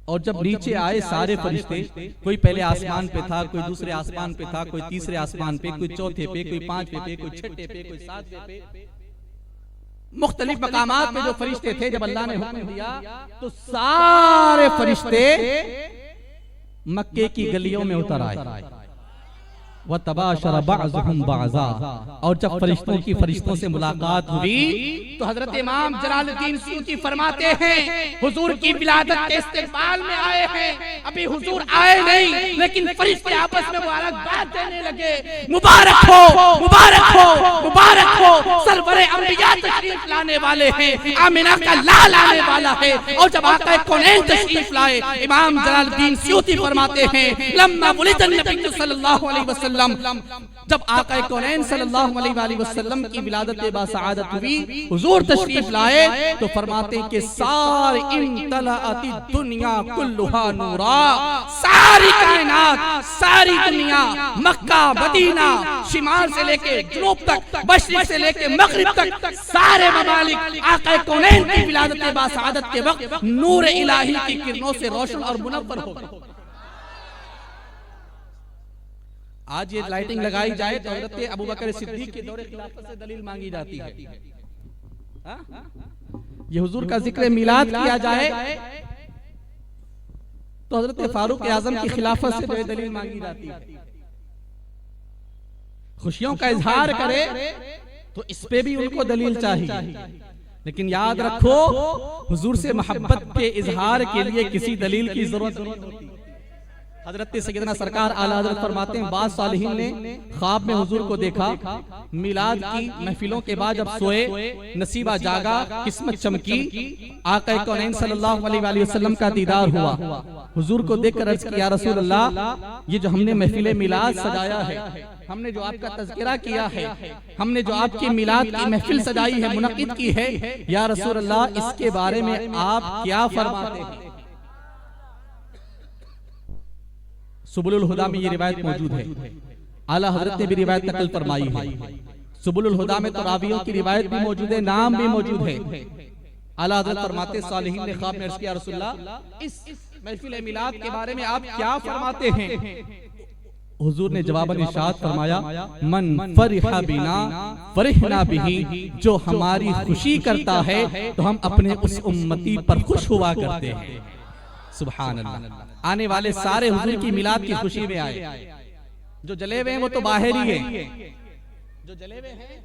और जब नीचे आए सारे फरिश्ते, कोई पहले आसमान पे था, कोई दूसरे आसमान पे था, कोई तीसरे आसमान पे, कोई चौथे पे, कोई पांचवे पे, कोई छठे पे, कोई सातवें पे, मुख्तलिफ मकामात पे जो फरिश्ते थे, जब अल्लाह ने हुक्म दिया तो सारे फरिश्ते मक्के की गलियों में उतर आए। व तबाशर बअज़ुहुम बअज़ा, और जब फरिश्तों की फरिश्तों से मुलाकात हुई तो हजरत इमाम जलालुद्दीन सयूती फरमाते हैं, हुजूर की विलादत के इस्तेक़बाल में आए हैं, अभी हुजूर आए नहीं, लेकिन फरिश्ते आपस में मुबारकबाद देने लगे, मुबारक हो, मुबारक हो, मुबारक हो, सरवरे अंबिया तशरीफ लाने वाले हैं, आमिना का लाल आने वाला है। और जब आका कौनैन तशरीफ लाए, इमाम जलालुद्दीन सयूती फरमाते हैं, लम्मा वुलिदन नबी सल्लल्लाहु अलैहि वसल्लम, जब आका कौनैन सल्लल्लाहु अलैहि वसल्लम की विलादत बासआदत हुई, हुजूर तशरीफ लाए तो फरमाते हैं कि सारी इम्तलाअति दुनिया कुल्लुहा नूरा, सारी कायनात, सारी दुनिया, मक्का मदीना, शिमाल से लेके जुनूब तक, मशरिक से लेके मगरिब तक, सारे ममालिक आका कौनैन की विलादत बासआदत के वक्त नूर इलाही की किरणों से रोशन और मुनव्वर हो गए। आज ये लाइटिंग लगाई जाए तो हज़रत अबू बकर सिद्दीक के दौरे खिलाफत से दलील मांगी जाती है। ये हुजूर का जिक्र मिलाद किया जाए तो हज़रत फारूक आज़म की खिलाफत से दलील मांगी जाती है। खुशियों का इजहार करे तो इस पे भी उनको दलील चाहिए, लेकिन याद रखो हुजूर से मोहब्बत के इजहार के लिए किसी दलील की जरूरत नहीं होती। हजरत सैयदना सरकार आला हजरत फरमाते हैं, बाद सालिहीन ने ख्वाब में हुजूर को देखा, मिलाद की महफिलों के बाद जब सोए, नसीबा जागा, किस्मत चमकी, आका कौनैन सल्लल्लाहु अलैहि वसल्लम का दीदार हुआ। हुजूर को देखकर अर्ज किया, या रसूल अल्लाह, ये जो हमने महफिल मिलाद सजाया है, हमने जो आपका तज़किरा किया है, हमने जो आपकी मिलाद की महफिल सजाई है, मुनक़िद की है, या रसूल अल्लाह, इसके बारे में आप क्या फरमाते हैं? सुबुलुल हुदा में ये रिवायत मौजूद है, आला हजरत ने भी रिवायत नकल फरमाई है। सुबुलुल हुदा में तो रावियों की रिवायत भी मौजूद है, नाम भी मौजूद है। आला हजरत फरमाते, सालिहीन ने ख्वाब में अर्ज़ किया, या रसूल अल्लाह, इस महफिल मिलाद के बारे में आप क्या फरमाते हैं? हुजूर ने जवाबन इरशाद फरमाया, मन फरिहा बिना फरिहना बिही, जो हमारी खुशी करता है तो हम अपने उस उम्मती पर खुश हुआ करते हैं। सुभान अल्लाह। आने वाले सारे हुजूर की मिलाद की खुशी में आए। जो जले हुए हैं वो तो बाहर ही हैं, जो जले हुए हैं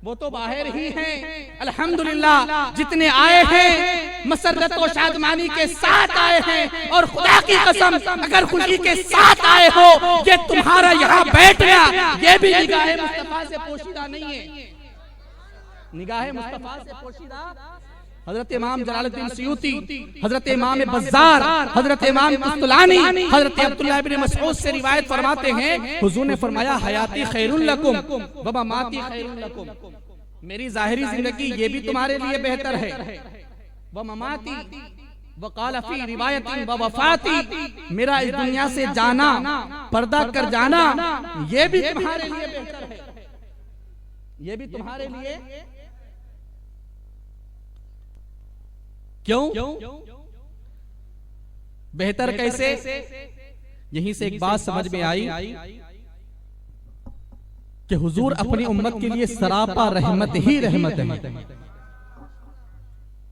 वो तो बाहर ही हैं। अल्हम्दुलिल्लाह, जितने आए हैं मसरत और शादमानी के साथ आए हैं, और खुदा की कसम अगर खुशी के साथ आए हो, ये तुम्हारा यहाँ बैठना ये भी निगाहे मुस्तफा से पोशीदा नहीं है। निगाहे मुस्तफा से पोशीदा हजरत इमाम जलालुद्दीन सयूती, हजरत इमाम बज़्ज़ार, हजरत इमाम कुस्तलानी, हजरत अब्दुल्लाह इब्न मसऊद से रिवायत फरमाते हैं, हुजूर ने फरमाया, हयाती खैरुल लकुम व ममाती खैरुल लकुम, मेरी जाहिरी जिंदगी ये भी तुम्हारे लिए बेहतर है, व ममाती वक़ाल फी रिवायतिन व वफ़ाती, मेरा इस दुनिया से जाना, पर्दा कर जाना, ये भी तुम्हारे लिए बेहतर है, ये भी तुम्हारे लिए। क्यों बेहतर कैसे? यहीं से एक बात समझ में आई कि हुजूर अपनी उम्मत के लिए सरापा रहमत ही रहमत है।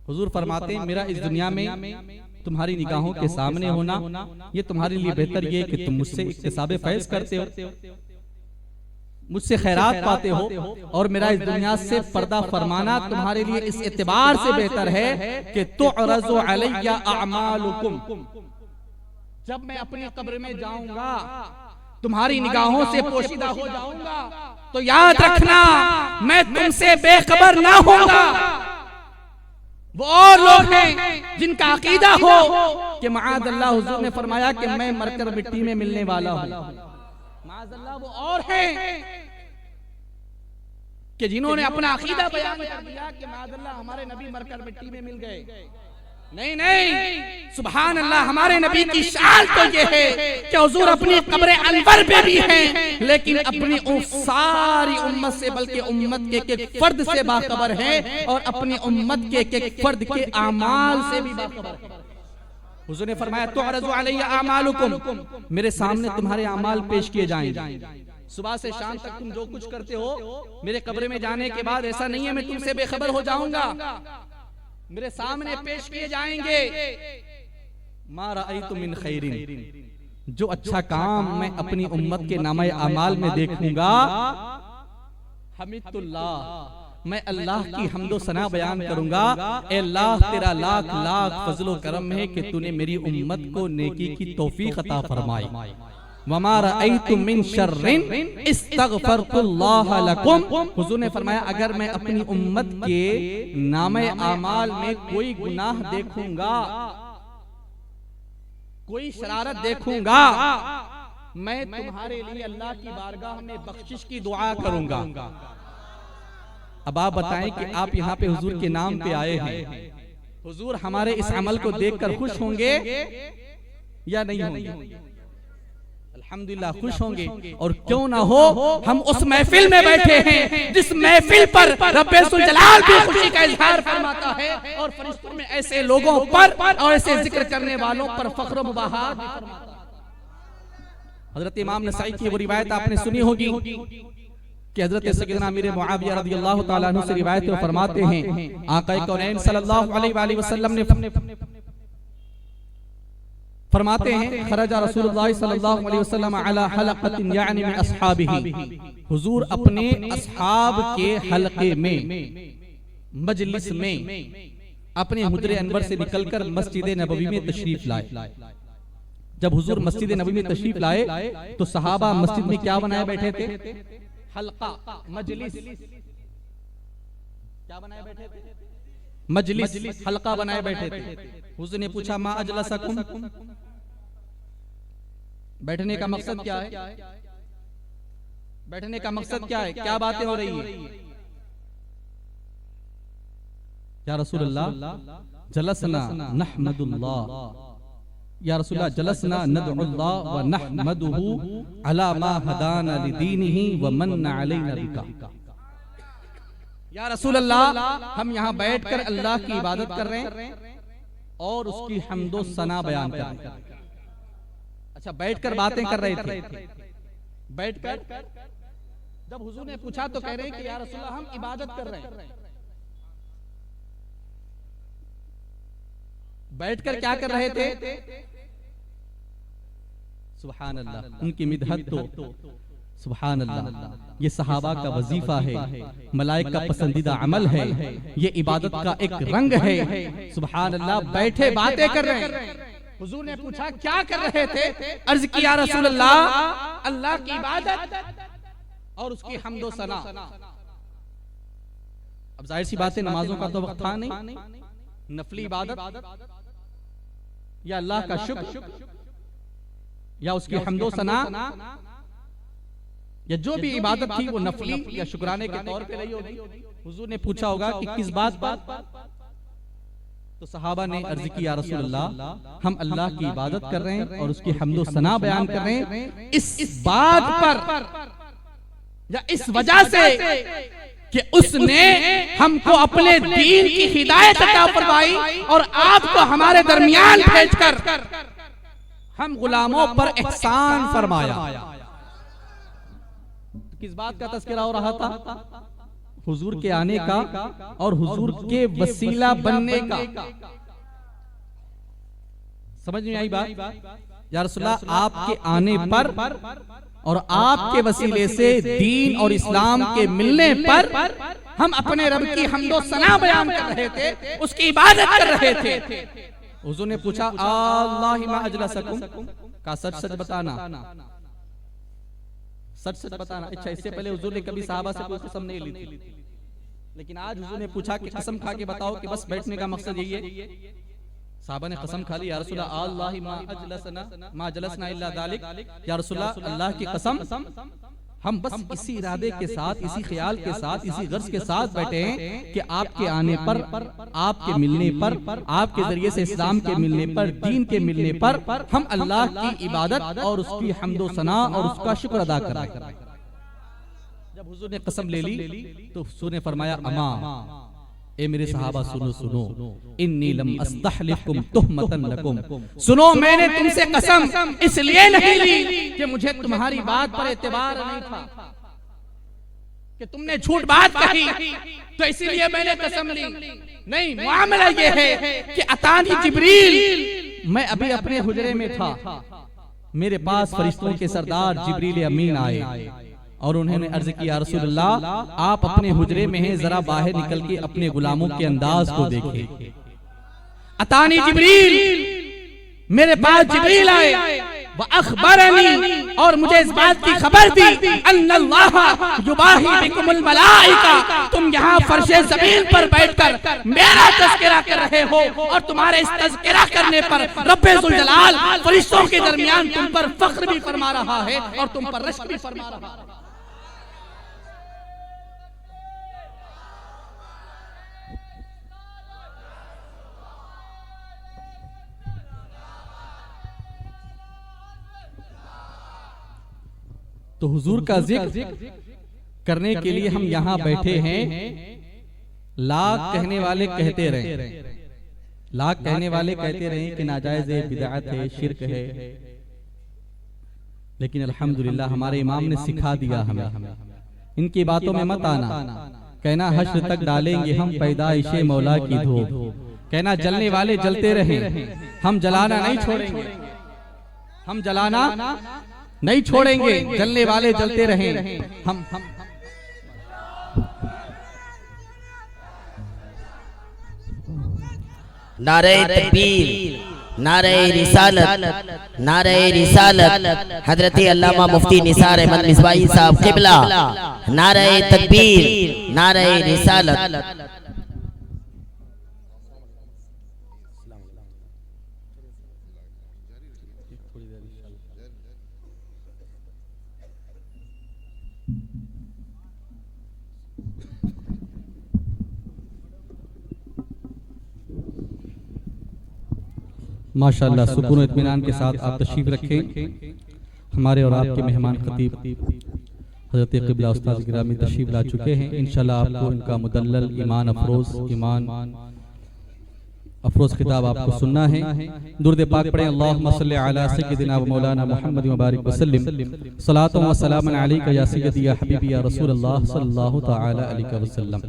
हुजूर फरमाते हैं, मेरा इस दुनिया में तुम्हारी निगाहों के सामने होना, ये तुम्हारे लिए बेहतर ये कि तुम मुझसे इक्तिसाब फैज करते हो, मुझसे खैरात पाते हो, और मेरा इस दुनिया से पर्दा फरमाना तुम्हारे लिए इस एतबार से बेहतर है कि तुअरज़ु अलैया अअमालुकुम, जब मैं अपनी कब्र में जाऊंगा तुम्हारी निगाहों से पोशीदा हो जाऊंगा तो याद रखना मैं तुमसे बेखबर ना होऊंगा। वो और लोग हैं जिनका अकीदा हो कि माअज़ल्लाह, हुजूर ने फरमाया कि मैं मरकर मिट्टी में मिलने वाला हूं, माअज़ल्लाह वो और हैं कि जिन्होंने अपना अकीदा बयान कर दिया कि माअज़ल्लाह हमारे नबी मरकर मिट्टी में मिल गए। नहीं नहीं, सुभान अल्लाह, हमारे नबी की शान तो ये है कि हुजूर अपनी कब्र अनवर पे भी हैं, लेकिन अपनी सारी उम्मत से, बल्कि उम्मत के एक फर्द से बाखबर हैं, और अपनी उम्मत के एक फर्द के आमाल से भी बाखबर हैं। हुजूर ने फरमाया तुअरज़ु अलैया अमालुकुम, मेरे सामने तुम्हारे अमाल पेश किए जाएंगे। सुबह से शाम तक तुम जो कुछ करते हो, मेरे कब्र में जाने के बाद ऐसा नहीं है मैं तुमसे बेखबर हो जाऊंगा, मेरे सामने पेश किए जाएंगे। मा रअयतु मिन खैरिन, जो अच्छा काम मैं अपनी उम्मत के नामे अमाल में देखूंगा, हमीदुल्लाह, मैं अल्लाह की हम्दो सना बयान करूंगा, ए अल्लाह तेरा लाख लाख फजलो करम है कि तूने मेरी उम्मत को नेकी की तौफीक अता फरमाई। वमा रअयतु मिन शर्रिन इस्तगफरतुल्लाह लकुम, हुजूर ने फरमाया अगर मैं अपनी उम्मत के नामे आमाल में कोई गुनाह देखूंगा, कोई शरारत देखूंगा, मैं तुम्हारे लिए अल्लाह की बारगाह में बख्शिश की दुआ करूंगा। अब आप बताएं कि आप यहाँ पे हुजूर के नाम पे आए हैं, हुजूर हमारे इस अमल को देखकर खुश होंगे या नहीं होंगे? अल्हम्दुलिल्लाह खुश होंगे। और क्यों ना हो, हम उस महफिल में बैठे हैं जिस महफिल पर रब्बे जुल जलाल भी खुशी का इजहार फरमाता है, और फरिश्तों में ऐसे लोगों पर और ऐसे जिक्र करने वालों पर फख्र व मुबाहात भी फरमाता है। हजरत इमाम नसाई की वो रिवायत आपने सुनी होगी कि हजरत सय्यदना अमीर मुआविया रज़ियल्लाहु ताला अन्हु से रिवायत फरमाते हैं, आका कौनैन सल्लल्लाहु अलैहि वसल्लम ने फरमाते हैं, खरजा रसूलुल्लाह सल्लल्लाहु अलैहि वसल्लम अला हलक़तिन यानी मिन अस्हाबिही, हुजूर अपने अस्हाब के हलके में, मजलिस में, अपने हुजरे अनवर से निकलकर मस्जिद नबवी में तशरीफ लाए। जब हुजूर मस्जिद नबवी में तशरीफ लाए तो सहाबा मस्जिद में क्या बनाए बैठे थे? हलका, मजलिस। क्या बनाए बैठे थे? मजलिस, हलका बनाए बैठे थे। हुजूर ने पूछा मा अजलसकुम, बैठने का मकसद क्या है? बैठने का मकसद क्या है? क्या बातें हो रही है? या रसूलल्लाह जलसना नहमदुल्लाह, या रसूलल्लाह जलसना नदउल्लाह व नहमदुहु अला मा हदाना लिदीनिही व मन्ना अलैना बिका। या रसूलल्लाह हम यहाँ बैठकर अल्लाह की इबादत कर रहे हैं और उसकी हम्दो सना बयान कर रहे हैं। अच्छा, बैठकर बातें कर रहे थे। बैठकर जब हुजूर ने पूछा तो कह रहे हैं कि या रसूलल्लाह हम इबादत कर रहे हैं। बैठकर क्या कर रहे थे? सुभान अल्लाह, उनकी मिदहत तो सुभान अल्लाह, ये सहाबा का वजीफा है, मलाइक का पसंदीदा अमल है, ये इबादत का एक रंग है। सुभान अल्लाह, बैठे बातें कर रहे हैं। हुजूर ने पूछा क्या कर रहे थे? अर्ज किया रसूल अल्लाह अल्लाह की इबादत और उसकी हम्दो सना। अब जाहिर सी बात है नमाजों का तो वक्त था नहीं, नफली इबादत या अल्लाह का शुक्र या उसकी हम्दो सना या जो भी इबादत थी वो नफली या शुक्राने के तौर पे रही होगी। हुजूर ने पूछा होगा कि किस बात पर? तो सहाबा ने अर्ज की या रसूलल्लाह हम अल्लाह की इबादत कर रहे हैं और उसकी हम्दो सना बयान कर रहे हैं इस बात पर या इस वजह से कि उसने हमको अपने दीन की हिदायत अता फरमाई और आपको हमारे दरमियान भेजकर हम गुलामों पर एहसान फरमाया। किस बात का तज़किरा हो रहा था? हुजूर के आने का और हुजूर के वसीला बनने का। समझ में आई बात? या रसूलल्लाह आपके आने पर और आपके वसीले से दीन और इस्लाम के मिलने पर हम अपने रब की हम्दो सना बयान कर रहे थे, उसकी इबादत कर रहे थे। हुजूर ने पूछा अल्लाह मा अजलसकुम, का सच सच बताना, सच सच बताना। अच्छा, इससे पहले हुजूर ने कभी सहाबा से कोई कसम नहीं ली थी, लेकिन आज हुजूर ने पूछा कि कसम खा के बताओ कि बस बैठने का मकसद यही है। साहबा ने कसम खा ली, या रसूलल्लाह अल्लाह मा जलसना इल्ला दालिक, या रसूलल्लाह अल्लाह की कसम हम बस इसी इरादे के साथ, इसी ख्याल के साथ, इसी गर्ज के साथ बैठे हैं कि आपके आने पर, आपके मिलने पर, आपके जरिए से इस्लाम के मिलने पर, दीन के मिलने पर हम अल्लाह की इबादत और उसकी हम्दो सना और उसका शुक्र अदा कर रहे हैं। जब हुजूर ने कसम ले ली तो हुजूर ने फरमाया अमा, ए मेरे सहाबा सुनो सुनो, इन्नी लम अस्तहलिफकुम तुहमतन लकुम, सुनो मैंने तुमसे कसम इसलिए नहीं ली कि मुझे तुम्हारी बात पर एतबार नहीं था, कि तुमने झूठ बात कही तो इसीलिए मैंने कसम ली। नहीं, मामला ये है कि अतानी जिब्रील, मैं अभी अपने हुजरे में था, मेरे पास फरिश्तों के सरदार जिब्रील अमीन आए और उन्होंने अर्ज किया, रसूलल्लाह आप अपने हुजरे में हैं, जरा बाहर निकल के अपने गुलामों के अंदाज को देखें। अतानी जिब्रील, मेरे पास जिब्रील आए, व अखबरनी, और मुझे इस बात की खबर दी, अन्नल्लाह युबाही बिकुमुल मलाइका, तुम यहाँ फर्शे ज़मीन पर बैठकर मेरा तज़किरा कर रहे हो और तुम्हारे इस तज़किरा करने पर रब्बे ज़ुल जलाल फरिश्तों के दरमियान तुम पर फख्र भी फरमा रहा है और तुम पर रश्क भी फरमा रहा है। तो हुजूर का जिक्र करने के लिए हम यहाँ बैठे हैं। लाख कहने वाले कहते रहे, लाख कहने वाले कहते रहे कि नाजायज है, बिदअत है, शिर्क है, लेकिन अल्हम्दुलिल्लाह हमारे इमाम ने सिखा दिया हमें इनकी बातों में मत आना। कहना हश्र तक डालेंगे हम पैदाइशे मौला की धूप, कहना जलने वाले जलते रहे, हम जलाना नहीं छोड़ेंगे, हम जलाना नहीं छोड़ेंगे, जलने वाले जलते रहें। हम नारे तकबीर, नारे रिसालत, नारे रिसालत, हजरत अल्लामा मुफ्ती निसार अहमद मिसबाही साहब क़िबला, नारे तकबीर, नारे रिसालत। माशाअल्लाह सुकून और इत्मीनान के साथ आप तशरीफ रखें। हमारे और आपके मेहमान खतीब हज़रत क़िबला उस्ताद गिरामी तशरीफ ला चुके हैं। इंशाअल्लाह आपको इनका मुदल्लल ईमान अफरोज खिताब आपको सुनना है। दुरूद पाक पढ़ें, अल्लाहुम्मा सल्लि अला सय्यिदिना व मौलाना मुहम्मद व बारिक वसल्लिम, सलातुन व सलामुन अलैका या सय्यदी या हबीबी या रसूलल्लाह सल्लल्लाहु तआला अलैहि वसल्लम।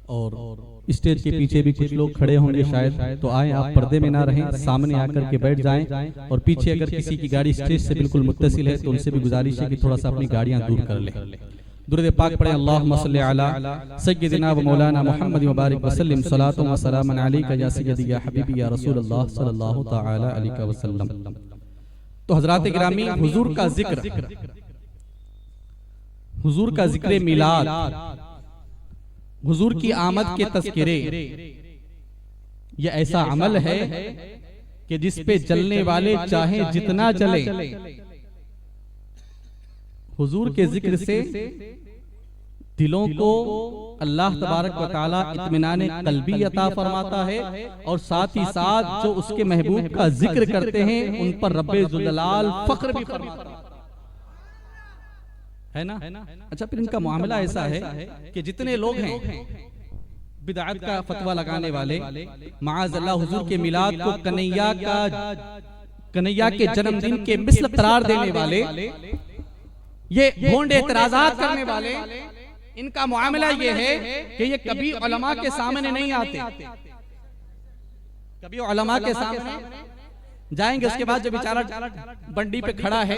और स्टेज के पीछे भी कुछ लोग खड़े होंगे शायद, तो आए आप पर्दे में ना रहें, सामने आकर के बैठ जाएं। और पीछे अगर किसी की गाड़ी स्टेज से बिल्कुल मुत्तसिल है तो उनसे भी गुजारिश है कि थोड़ा सा अपनी गाड़ियां दूर कर लें। दुरूद पाक पढ़ें, अल्लाहुम्मा सल्लि अला सय्यिदिना व मौलाना मुहम्मद व बारिक वसल्लिम, सलातुन व सलामुन अलैका या सय्यदी या हबीबी या रसूलल्लाह सल्लल्लाहु तआला अलैहि वसल्लम। तो हज़रात गिरामी, हुजूर का जिक्र, हुजूर का जिक्र मिलाद, हुजूर की आमद के तज़किरे, यह ऐसा अमल है कि जिस पे जलने वाले चाहे जितना जले, हुजूर के जिक्र से दिलों को अल्लाह तबारक व तआला इत्मीनान क़ल्बी अता फरमाता है और साथ ही साथ जो उसके महबूब का जिक्र करते हैं उन पर रब्बे ज़ुल जलाल फख्र भी फरमाता है ना। अच्छा, फिर इनका मामला ऐसा है कि जितने लोग हैं बिदअत का फतवा लगाने वाले, माअज़ल्लाह हुजूर के मिलाद को कन्हैया के जन्मदिन के मिसल करार देने वाले, ये भोंड एतराज़ात करने वाले, इनका मामला ये है कि ये कभी उलमा के सामने नहीं आते, कभी उलमा के सामने जाएंगे, उसके बाद जो बेचारा बंडी पे खड़ा है,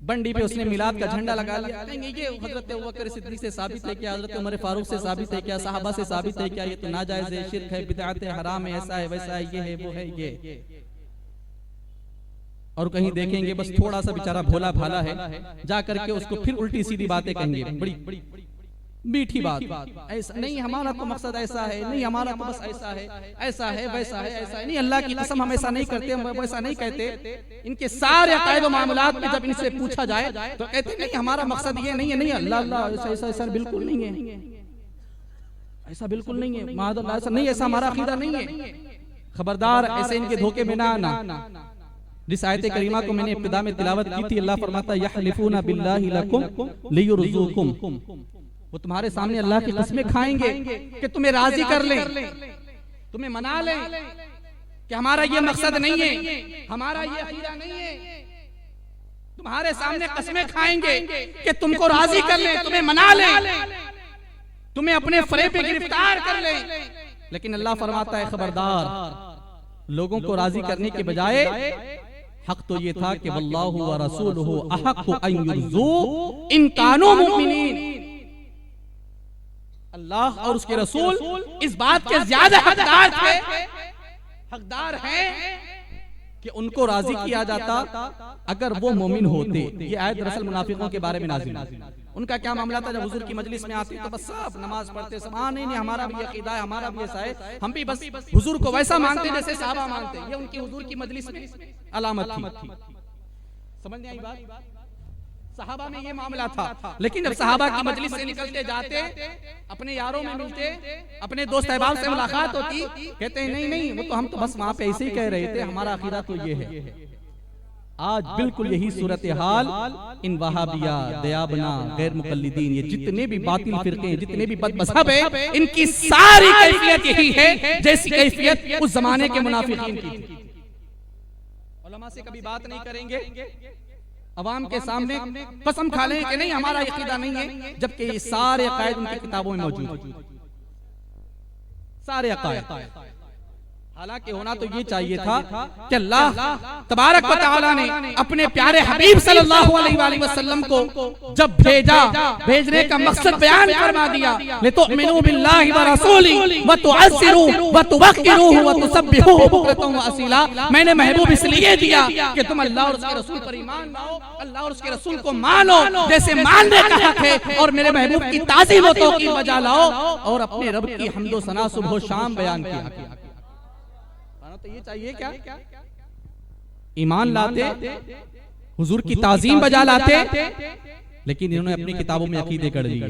बंडी पे उसने मिलाद का झंडा लगा लिया, ये हजरत अबू बकर सिद्दीक से साबित है क्या, हजरत उमर फारूक से साबित है क्या, सहाबा से साबित है क्या, ये तो नाजायज है, शिर्क है, बिदअत है, हराम है, ऐसा है वैसा है, ये है वो है ये। और कहीं देखेंगे बस थोड़ा सा बेचारा भोला भाला है, जा करके उसको फिर उल्टी सीधी बातें कहेंगे, बड़ी मीठी बात, ऐसा नहीं हमारा तो मकसद ऐसा है, नहीं हमारा तो बस ऐसा है, ऐसा है वैसा है, ऐसा है नहीं, अल्लाह की कसम हम ऐसा नहीं करते, हम वैसा नहीं कहते। इनके सारे अकायद मामलात में जब इनसे पूछा जाए तो कहते नहीं हमारा मकसद ये नहीं है, नहीं अल्लाह अल्लाह ऐसा ऐसा बिल्कुल नहीं है, ऐसा बिल्कुल नहीं है, मादअल्लाह ऐसा नहीं, ऐसा हमारा अकीदा नहीं है। खबरदार ऐसे इनके धोखे में ना आना। जिस आयत करीमा को मैंने इब्तिदा में तिलावत की थी, अल्लाह फरमाता है यहलिफूना बिल्लाहि लकुम लियुरज़ुकुम, वो तुम्हारे सामने अल्लाह की कसमें खाएंगे कि तुम्हें राजी कर लें, तुम्हें मना लें कि हमारा ये मकसद नहीं है, हमारा ये अकीदा नहीं है। तुम्हारे सामने कसमें खाएंगे कि तुमको राजी कर लें, तुम्हें मना लें, तुम्हें अपने फरे पे गिरफ्तार कर लें। लेकिन अल्लाह फरमाता है खबरदार, लोगों को राजी करने के बजाय हक तो ये था कि वल्लाहु व रसूलुहु अहक्कु अन युरज़ू इन कानू मुमिनीन, अल्लाह और उसके रसूल इस बात के ज्यादा हकदार थे, हकदार हैं कि उनको राजी किया जाता अगर वो मोमिन होते। ये आयत दरअसल मुनाफिकों के बारे में नाज़िल है। उनका क्या मामला था, जब हुजूर की मजलिस में आते तो बस साफ नमाज पढ़ते, समान नहीं हमारा भी अकीदा है, हमारा भी ऐसा है, हम भी बस हुजूर को वैसा मानते जैसे सहाबा मानते। ये उनकी हुजूर की मजलिस में अलामत थी। समझ नहीं आई बात? सहाबा में ये मामला था। लेकिन जब सहाबा की मजलिस से निकलते जाते, अपने यारों में मिलते, अपने दोस्त अहबाब से मुलाकात होती, कहते हैं नहीं नहीं वो तो हम तो बस वहां पे ऐसे ही कह रहे थे, हमारा अकीदा तो ये है। आज बिल्कुल यही सूरत हाल इन वहाबिया, दयाबना, गैर मुकल्लिदीन, ये जितने भी बातिल फिरके हैं, जितने भी बदमज़हब है, इनकी सारी कैफियत यही है जैसी कैफियत उस जमाने के मुनाफिकीन की थी। उलमा से कभी बात नहीं करेंगे, अवाम के सामने कसम खा लें कि नहीं हमारा अकीदा नहीं है, जबकि ये सारे अकायद उनकी किताबों में मौजूद है, सारे अकायद। हालांकि होना तो ये चाहिए था कि अल्लाह तबारक व तआला ने अपने प्यारे हबीब सल्लल्लाहु अलैहि वसल्लम को जब भेजा, भेजने का मकसद बयान फरमा दिया, लितुमिनु बिल्लाहि व रसूलिही व तुअस्सिरू व तुवक्किरूहु व तुसब्बिहूहु बुक्रतन व असीला। मैंने महबूब इसलिए दिया कि तुम अल्लाह और उसके रसूल पर ईमान लाओ, अल्लाह और उसके रसूल को मानो जैसे मानने का हक है, और मेरे महबूब की ताज़ीम व तौक़ीर बजा लाओ, और अपने रब की हम्दो सना सुबह शाम बयान किया। तो ये चाहिए क्या, ईमान लाते, हुजूर की ताज़ीम बजा लाते, लेकिन इन्होंने अपनी किताबों में अकीदे कर दिए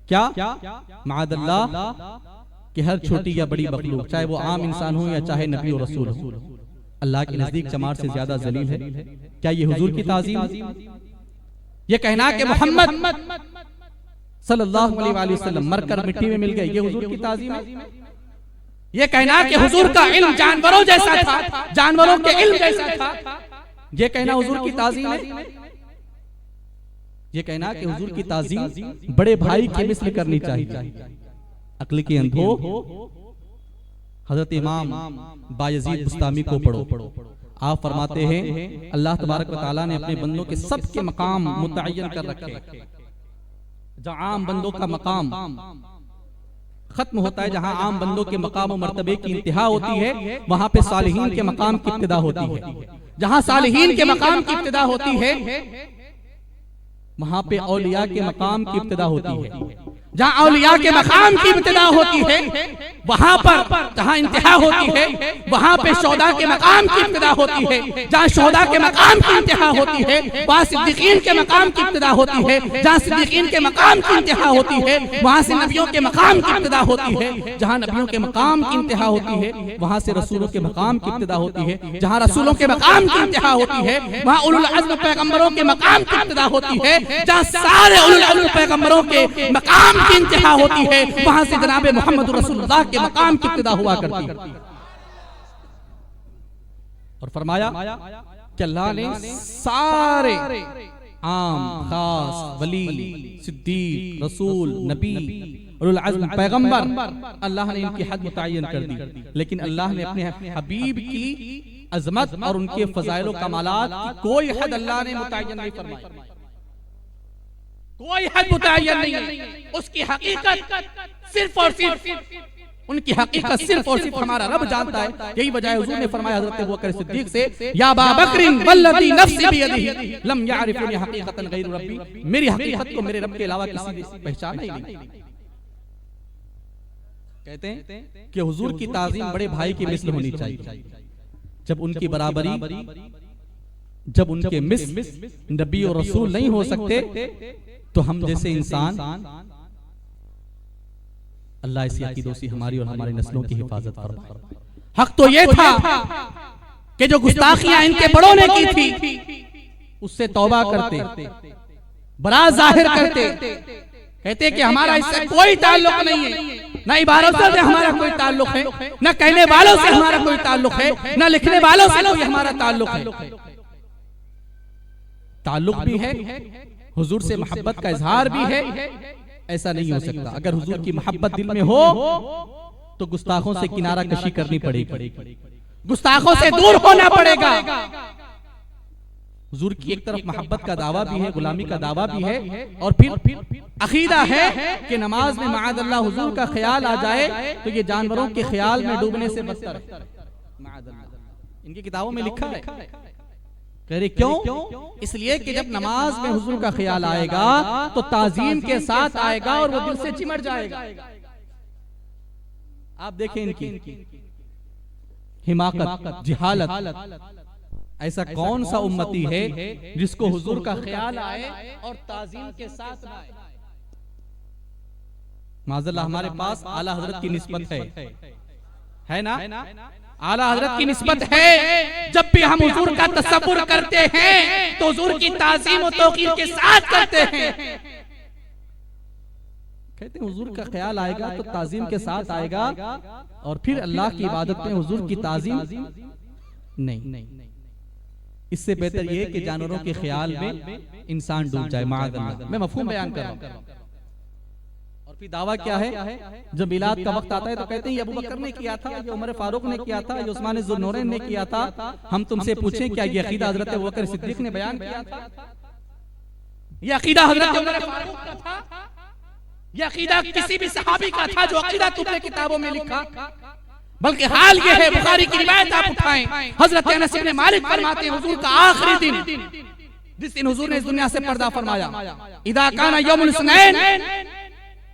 क्या, माअदल्लाह कि हर छोटी या बड़ी मखलूक, चाहे वो आम इंसान हो या चाहे नबी और रसूल हो, अल्लाह के नजदीक चमार से ज्यादा जलील है। क्या ये हुजूर की ताज़ीम? ये कहना कि मोहम्मद सल्लल्लाहु अलैहि वसल्लम मरकर मिट्टी में मिल गए, ये हुजूर की ताज़ीम है? ये कहना कि हुजूर का इल्म जानवरों जैसा था, जानवरों के इल्म जैसा था, ये कहना हुजूर की ताज़ीम है? ये कहना कि हुजूर की ताज़ीम बड़े भाई के मिस्ल करनी चाहिए। अक्ल के अंधो हजरत इमाम बायजीद बुस्तामी को पढ़ो। आप फरमाते हैं अल्लाह तबारक व तआला ने अपने बंदों के सबके मकाम मुतअय्यन कर रखे। जहाँ आम बंदों का मकाम खत्म होता है, जहां आम बंदों के मकाम और मर्तबे की इंतहा होती है, वहां पे सालिहीन के मकाम की इब्तिदा होती है। जहां सालिहीन के मकाम की इब्तिदा होती है, वहां पे औलिया के मकाम की इब्तिदा होती है। जहां औलिया के मकाम की इब्तिदा होती है, वहां पर जहां इंतहा होती है, वहां पे शोहदा के मकाम की इब्तिदा होती है। जहां शोहदा के मकाम की इंतहा होती है, वहां सिद्दीकीन के मकाम की इब्तिदा होती है। जहां सिद्दीकीन के मकाम की इंतहा होती है, वहां से नबियों के मकाम की इब्तिदा होती है। जहां नबियों के मकाम की इंतहा होती है, वहां से रसूलों के मकाम की इब्तिदा होती है। जहां रसूलों के मकाम की इंतहा होती है, वहां उलुल अज़्म पैगंबरों के मकाम की इब्तिदा होती है। जहां सारे उलुल अज़्म पैगंबरों के मकाम की इंतहा होती है, वहां से जनाब मोहम्मद रसूलुल्लाह के मकाम की इब्तिदा हुआ करती है। और फरमाया कि अल्लाह ने सारे आम, खास, वली, सिद्दीक, रसूल, नबी, उलुल अज़्म, पैगंबर, अल्लाह ने इनकी हद मुतय्यन कर दी। लेकिन अल्लाह ने अपने हबीब की अजमत और उनके फज़ाइल व कमालात की कोई हद अल्लाह ने मुतय्यन नहीं फरमाई, कोई हद मुतय्यन नहीं है। उसकी हकीकत सिर्फ और सिर्फ, उनकी हकीकत सिर्फ और सिर्फ हमारा रब जानता है। यही वजह हुजूर ने फरमाया हजरत अबू बकर सिद्दीक से, या अबा बकरिन वल्लज़ी नफ्सी बियदिही लम यअरिफुनी हकीकतन गैर रब्बी, मेरी हकीकत को मेरे रब के अलावा किसी ने पहचाना ही नहीं। कहते हैं कि हुजूर की ताज़ीम बड़े भाई की मिस्ल होनी चाहिए। जब उनकी बराबरी, जब उनके मिस्ल नबी और रसूल नहीं हो सकते, तो हम जैसे इंसान, अल्लाह इसी अकीदों से हमारी और हमारी नस्लों की हिफाजत फरमाए। हक तो ये था कि जो गुस्ताखियां इनके बड़ों ने की थी उससे तौबा करते, बरात जाहिर करते, कहते कि हमारा इससे कोई ताल्लुक नहीं है, न इबारतों से हमारा कोई ताल्लुक है, न कहने वालों से हमारा कोई ताल्लुक है, न लिखने वालों से कोई हमारा ताल्लुक है। ताल्लुक भी है, हुजूर से मोहब्बत का इजहार भी है। ऐसा नहीं हो सकता। अगर हुजूर की मोहब्बत दिल में हो तो गुस्ताखों से किनारा कशी करनी पड़ेगी, गुस्ताखों से दूर होना पड़ेगा। हुजूर की एक तरफ मोहब्बत का दावा भी है, गुलामी का दावा भी है, और फिर अकीदा है कि नमाज में माअज़ल्लाह हुजूर का ख्याल आ जाए तो ये जानवरों के ख्याल में डूबने से बदतर है। इनकी किताबों में लिखा है। कह रहे क्यों? इसलिए कि जब नमाज में हुजूर का ख्याल आएगा तो ताजीम के साथ आएगा और वो दिल से चिमट जाएगा। आप देखें इनकी हिमाकत, जिहालत। ऐसा कौन सा उम्मती है जिसको हुजूर का ख्याल आए और ताजीम के साथ आए? माज़ल्लाह हमारे पास आला हजरत की निस्बत है ना? आला हजरत की निस्बत है। जब भी हम हुजूर का तसव्वुर करते हैं तो हुजूर की ताज़ीम और तौक़ीर के साथ करते हैं। कहते हैं हुजूर का ख्याल आएगा तो ताज़ीम के साथ आएगा, और फिर अल्लाह की इबादत में हुजूर की ताज़ीम नहीं। इससे बेहतर ये कि जानवरों के ख्याल में इंसान डूब जाए। माअज़ल्लाह, मैं मफ़हूम बयान कर रहा हूं। और फिर दावा क्या है? जब मिलाद का वक्त आता है तो कहते हैं ये अबू बकर ने किया था, ये उमर फारूक ने किया था, ये उस्मान ज़ुन्नूरैन ने किया था। हम तुमसे पूछें क्या ये अकीदा हजरत अबू बकर सिद्दीक ने बयान किया था? ये अकीदा हजरत उमर फारूक का था? ये अकीदा किसी भी सहाबी का था जो अकीदा तुमने किताबों में लिखा? बल्कि हाल ये है, बुखारी की रिवायत आप उठाएं, हजरत अनस इब्न मालिक फरमाते हैं हुजूर का आखिरी दिन, जिस दिन हुजूर ने इस दुनिया से पर्दा फरमाया, इदा काना यौमुल इस्नैन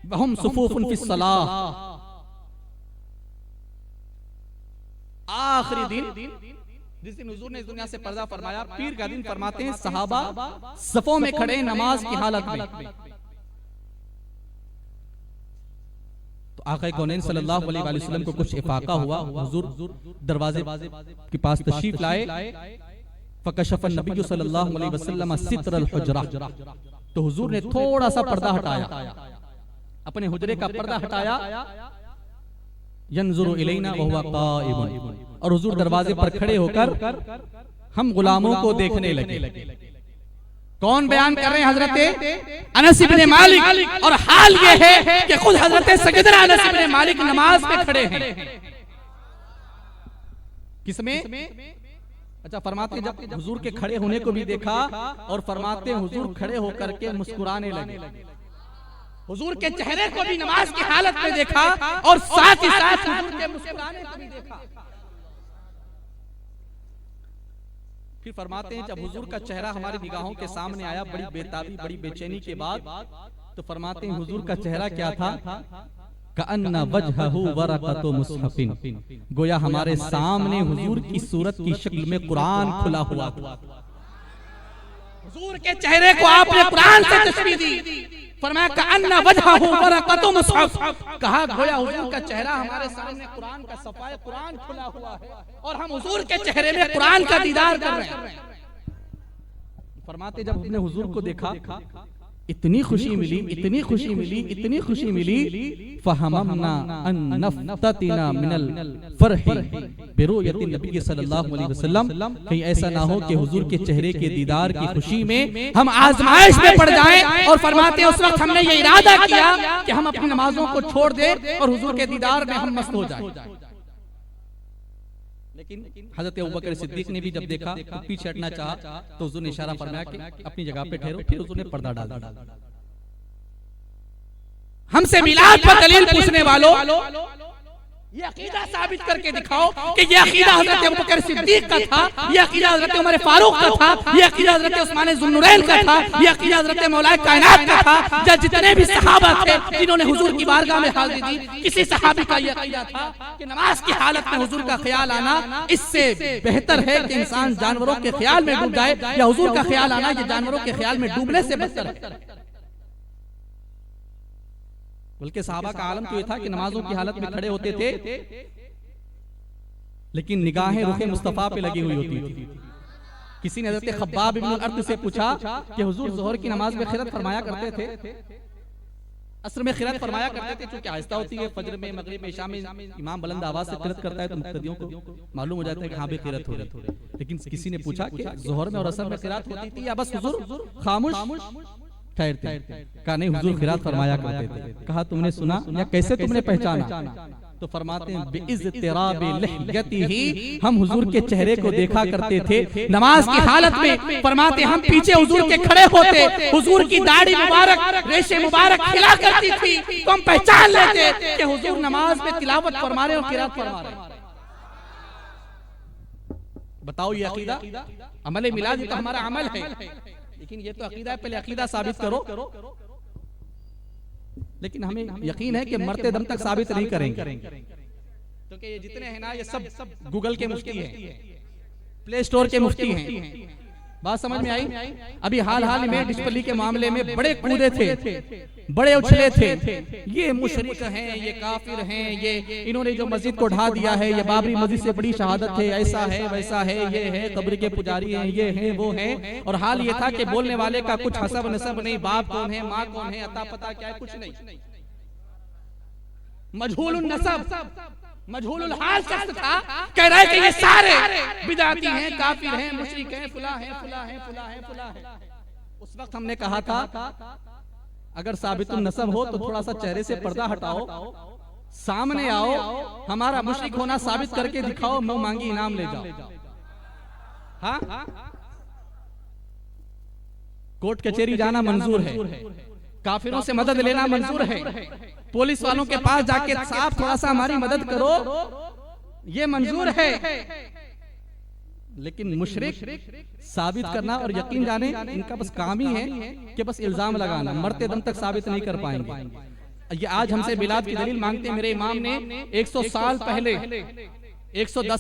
वहुम सुफूफुन फिस सलाह, आखिरी दिन जिस दिन हुजूर ने इस दुनिया से पर्दा फरमाया, पीर का दिन फरमाते हैं सहाबा सफों में खड़े नमाज की हालत में। आक़ा कौनैन सल्लल्लाहु अलैहि वसल्लम को कुछ इफाका हुआ, हुजूर दरवाजे के पास तशरीफ लाए। फकशफ़ नबी सल्लल्लाहु अलैहि वसल्लम सित्रल हुजरा, तो हुजूर ने थोड़ा सा पर्दा हटाया, अपने हुजरे का पर्दा हटाया। यंजुरु इलैना व हुवा काइमुन, और हुजूर दरवाजे पर खड़े होकर हम गुलामों को देखने लगे। कौन बयान कर रहे हैं? हजरत अनस इब्न मालिक। और हाल ये है कि खुद हजरत सैयदना अनस इब्न मालिक नमाज में खड़े हैं। किसमें? अच्छा, फरमाते जब हुजूर के खड़े होने को भी देखा, और फरमाते हुजूर खड़े होकर के मुस्कुराने लगे। हुजूर के चेहरे को भी नमाज की हालत में देखा, और साथ ही साथ हुजूर के मुस्कुराने को भी देखा। फिर फरमाते हैं जब हुजूर का चेहरा हमारी निगाहों के सामने आया, बड़ी बेताबी, बड़ी बेचैनी के बाद, तो फरमाते हैं हुजूर का चेहरा क्या था? कअन्ना वजहहु वरक़तु मुसहफ़िन, गोया हमारे सामने हुजूर की सूरत की शक्ल में कुरान खुला हुआ था। हुजूर के चेहरे को आपने कुरान से तशबीह दी। फरमाया कअन्ना वजहहु वरक़तु मुसहफ़, कहा गोया हुजूर का चेहरा हमारे सामने कुरान का सफ़ाए कुरान खुला हुआ है, और हम हुजूर के चेहरे में कुरान का दीदार कर रहे हैं। फरमाते जब हमने हुजूर को देखा इतनी खुशी मिली, इतनी खुशी मिली, इतनी खुशी मिली, फहममना अन नफ्ततिना मिनल फरही बिरुयति नबी सल्लल्लाहु अलैहि वसल्लम, कहीं ऐसा ना हो कि हुजूर के चेहरे के दीदार की खुशी में हम आजमाइश में पड़ जाएं। और फरमाते हैं उस वक्त हमने ये इरादा किया कि हम अपनी नमाजों को छोड़ दें और हुजूर के दीदार में हम मस्त हो जाएं। लेकिन हजरत अबू बकर सिद्दीक ने भी जब देखा तो पीछे हटना चाहा तो हुजूर ने इशारा फरमाया कि अपनी जगह पे ठहरो। फिर हुजूर ने पर्दा डाल दिया। हमसे मिलाद पर दलील पूछने वालों, ये अकीदा साबित करके दिखाओ कि ये अकीदा हजरत अबू बकर सिद्दीक का था, ये अकीदा हजरत उमर फारूक का था, ये अकीदा हजरत उस्मान ज़ुन्नुरैन का था, ये अकीदा हजरत मौलाए कायनात का था। जब जितने भी सहाबा थे जिन्होंने हुजूर की बारगाह में हाजिरी दी, किसी सहाबी का ये अकीदा था कि नमाज की हालत में हुजूर का ख्याल आना इससे बेहतर है कि इंसान जानवरों के ख्याल में डूब जाए, या हुजूर का ख्याल आना ये जानवरों के ख्याल में डूबने से बेहतर है। बल्कि सहाबा का आलम तो ये था कि नमाजों की हालत में खड़े होते थे लेकिन निगाहें रुखे मुस्तफा पे लगी हुई होती थी। किसी ने हज़रत खब्बाब इब्न अर्द से पूछा कि हुजूर ज़ोहर की नमाज में खिरात फरमाया करते थे, असर में खिरात फरमाया करते थे, क्योंकि आहिस्ता होती है, फजर में, मगरिब में, इशा में इमाम बुलंद आवाज से खिरात करता है तो मुक्तदियों को मालूम हो जाता है कि हाँ भी खिरात हो रही है। लेकिन किसी ने पूछा कि ज़ोहर में और असर में खिरात होती थी या बस हुजूर खामोश ठहरते? कहा नहीं, हुजूर खिरात फरमाया करते थे। कहा तुमने सुना या कैसे तुमने पहचाना? तो फरमाते हैं बिइज़्तिराबि लहजतिही, हम हुजूर के चेहरे को देखा करते थे नमाज की हालत में। फरमाते हम पीछे हुजूर के खड़े होते, हुजूर की दाढ़ी मुबारक, रेशे मुबारक खिला करती थी, तो हम पहचान लेते कि हुजूर नमाज में तिलावत फरमा रहे और किरात फरमा रहे। बताओ ये अकीदा, अमल मिलाद ये तो हमारा अमल है, लेकिन ये तो अकीदा है, पहले अकीदा साबित करो। लेकिन हमें यकीन है कि मरते दम तक साबित नहीं करेंगे, क्योंकि ये जितने हैं ना ये सब गूगल के मुफ्ती हैं, प्ले स्टोर के मुफ्ती हैं। बात समझ में आई? अभी हाल में डिस्प्ले के मामले में बड़े कूदे थे, बड़े उछले थे, ये मुशरिक हैं, ये काफिर हैं, ये इन्होंने जो मस्जिद को ढा दिया है, ये बाबरी मस्जिद से बड़ी शहादत है, ऐसा है वैसा है, ये है कब्र के पुजारी हैं, ये है वो है। और हाल ये था कि बोलने वाले का कुछ हसब नसब नहीं, बाप कौन है, माँ कौन है, अता पता क्या है, कुछ नहीं, मजहूलुन नसब, मजहूलुल हाल शख्स था। कह रहा है कि ये सारे बिदाती हैं, काफिर हैं, मुशरिक हैं, फुला है, फुला है, फुला है, फुला है। उस वक्त हमने कहा था अगर साबितुन नसब हो तो थोड़ा सा चेहरे से पर्दा हटाओ, सामने आओ, हमारा मुशरिक होना साबित करके दिखाओ, मुंह मांगी इनाम ले जाओ। हाँ, कोर्ट कचहरी जाना मंजूर है, काफिरों से मदद लेना मंजूर है, पुलिस वालों के पास जाके साहब थोड़ा सा हमारी मदद करो, ये मंजूर है। लेकिन मुशरिक साबित करना और यकीन जाने इनका बस काम ही है कि बस इल्जाम लगाना, मरते दम तक साबित नहीं कर पाएंगे। ये आज हमसे मिलाद की दलील मांगते हैं। मेरे इमाम ने 110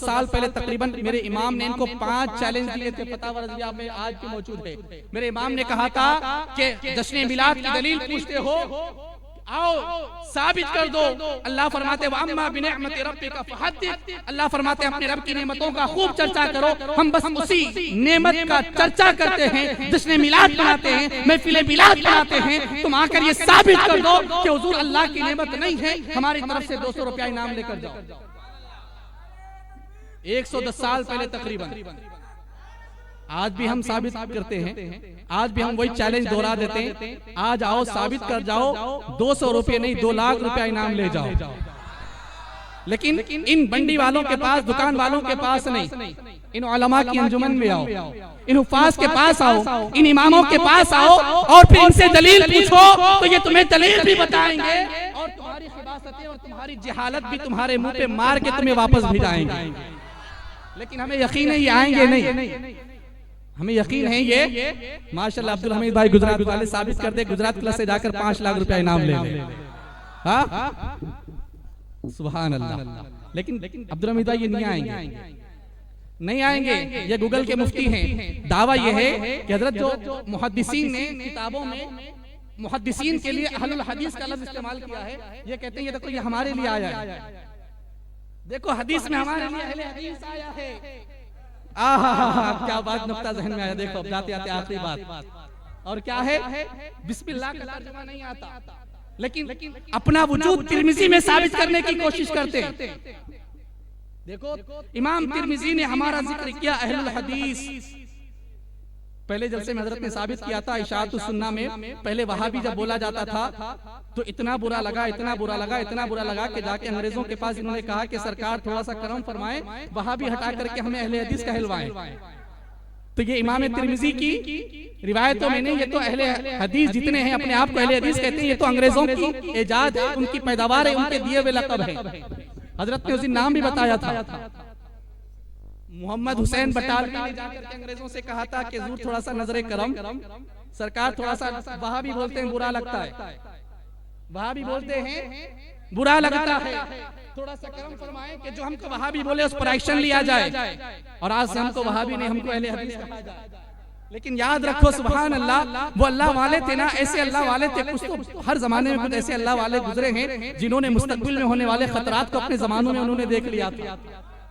साल पहले तकरीबन मेरे इमाम ने इनको 5 चैलेंज दिए थे, पता वरजिया में आज भी मौजूद है। मेरे इमाम ने कहा था कि जश्न मिलाद की दलील पूछते हो, आओ साबित कर दो। अल्लाह फरमाते वअम्मा बिनिअमति रब्बिका फहद्दिस, अल्लाह फरमाते अपने रब की नेमतों का खूब चर्चा करो। हम बस उसी नेमत का चर्चा करते हैं, जश्न मिलाद मनाते हैं, महफिल मिलाद मनाते हैं। तुम आकर ये साबित कर दो कि हुजूर अल्लाह की नेमत नहीं है, हमारी तरफ से 200 रुपया इनाम लेकर जाओ। 110 साल पहले तकरीबन। आज भी हम साबित करते हैं, आज भी हम वही चैलेंज दोहरा देते हैं। आज आओ साबित कर जाओ, 200 रुपये नहीं 2 लाख रुपया इनाम ले जाओ। लेकिन इन बंडी वालों के पास, दुकान वालों के पास नहीं, इन उलमा की अंजुमन में आओ, इन हुफाज के पास आओ, इन इमामों के पास आओ और फिर इनसे दलील पूछो तो ये तुम्हें दलील भी बताएंगे और तुम्हारी खिबासतें और तुम्हारी जहालत भी तुम्हारे मुंह पे मार के तुम्हें वापस भिजाएंगे। लेकिन हमें यकीन है ये आएंगे नहीं, हमें यकीन है ये माशाल्लाह अब्दुल हमीद भाई गुजरात वाले साबित कर दे, गुजरात क्लास से जाकर 5 लाख रुपया इनाम ले ले। हाँ, सुभान अल्लाह। लेकिन अब्दुल हमीद भाई ये नहीं आएंगे, ये गूगल के मुफ्ती हैं। दावा ये है कि हजरत जो मुहद्दिसीन ने किताबों में मुहद्दिसीन के लिए अहलुल हदीस का लफ्ज इस्तेमाल किया है, ये कहते हैं ये देखो ये हमारे लिए आया है, देखो हदीस में हमारे लिए अहले हदीस आया है। आहा क्या बात, नुक्ता ज़हन में आया। देखो अब जाते आते आखिरी बात, और क्या है, बिस्मिल्लाह का तर्जुमा नहीं आता, लेकिन अपना वजूद तिरमिजी में साबित करने की कोशिश करते हैं। देखो इमाम तिरमिजी ने हमारा जिक्र किया अहलुल हदीस। पहले जलसे में हजरत ने साबित किया था इशाअतुस सुन्ना में, पहले वहाबी जब बोला जाता था तो इतना बुरा लगा, इतना बुरा लगा, इतना बुरा लगा कि जाके अंग्रेजों के पास इन्होंने कहा कि सरकार थोड़ा सा करम फरमाए, वहाबी हटा करके हमें अहले हदीस कहलवाएं। तो ये इमाम तिरमिजी की रिवायतों में नहीं, ये तो अहले हदीस जितने हैं अपने आप को अहले हदीस कहते हैं, ये तो अंग्रेजों की इजाद है, उनकी पैदावार है, उनके दिए हुए लक़ब है। हजरत ने उस दिन नाम भी बताया था, मोहम्मद हुसैन बटालवी ने जाकर के अंग्रेजों से कहा था कि हुजूर थोड़ा सा नजरे करम, सरकार थोड़ा सा, वहाबी बोलते हैं बुरा लगता है, वहाबी बोलते हैं बुरा लगता है, थोड़ा सा करम फरमाएं कि जो हमको वहाबी बोले उस पर एक्शन लिया जाए, और आज से हमको वहाबी नहीं, हमको अहले हदीस कहा जाए। लेकिन याद रखो सुभान अल्लाह, वो अल्लाह वाले थे ना, ऐसे अल्लाह वाले थे, कुछ तो हर जमाने में कुछ ऐसे अल्लाह वाले गुजरे हैं जिन्होंने मुस्तकबिल में होने वाले खतरात को अपने जमानों में उन्होंने देख लिया था।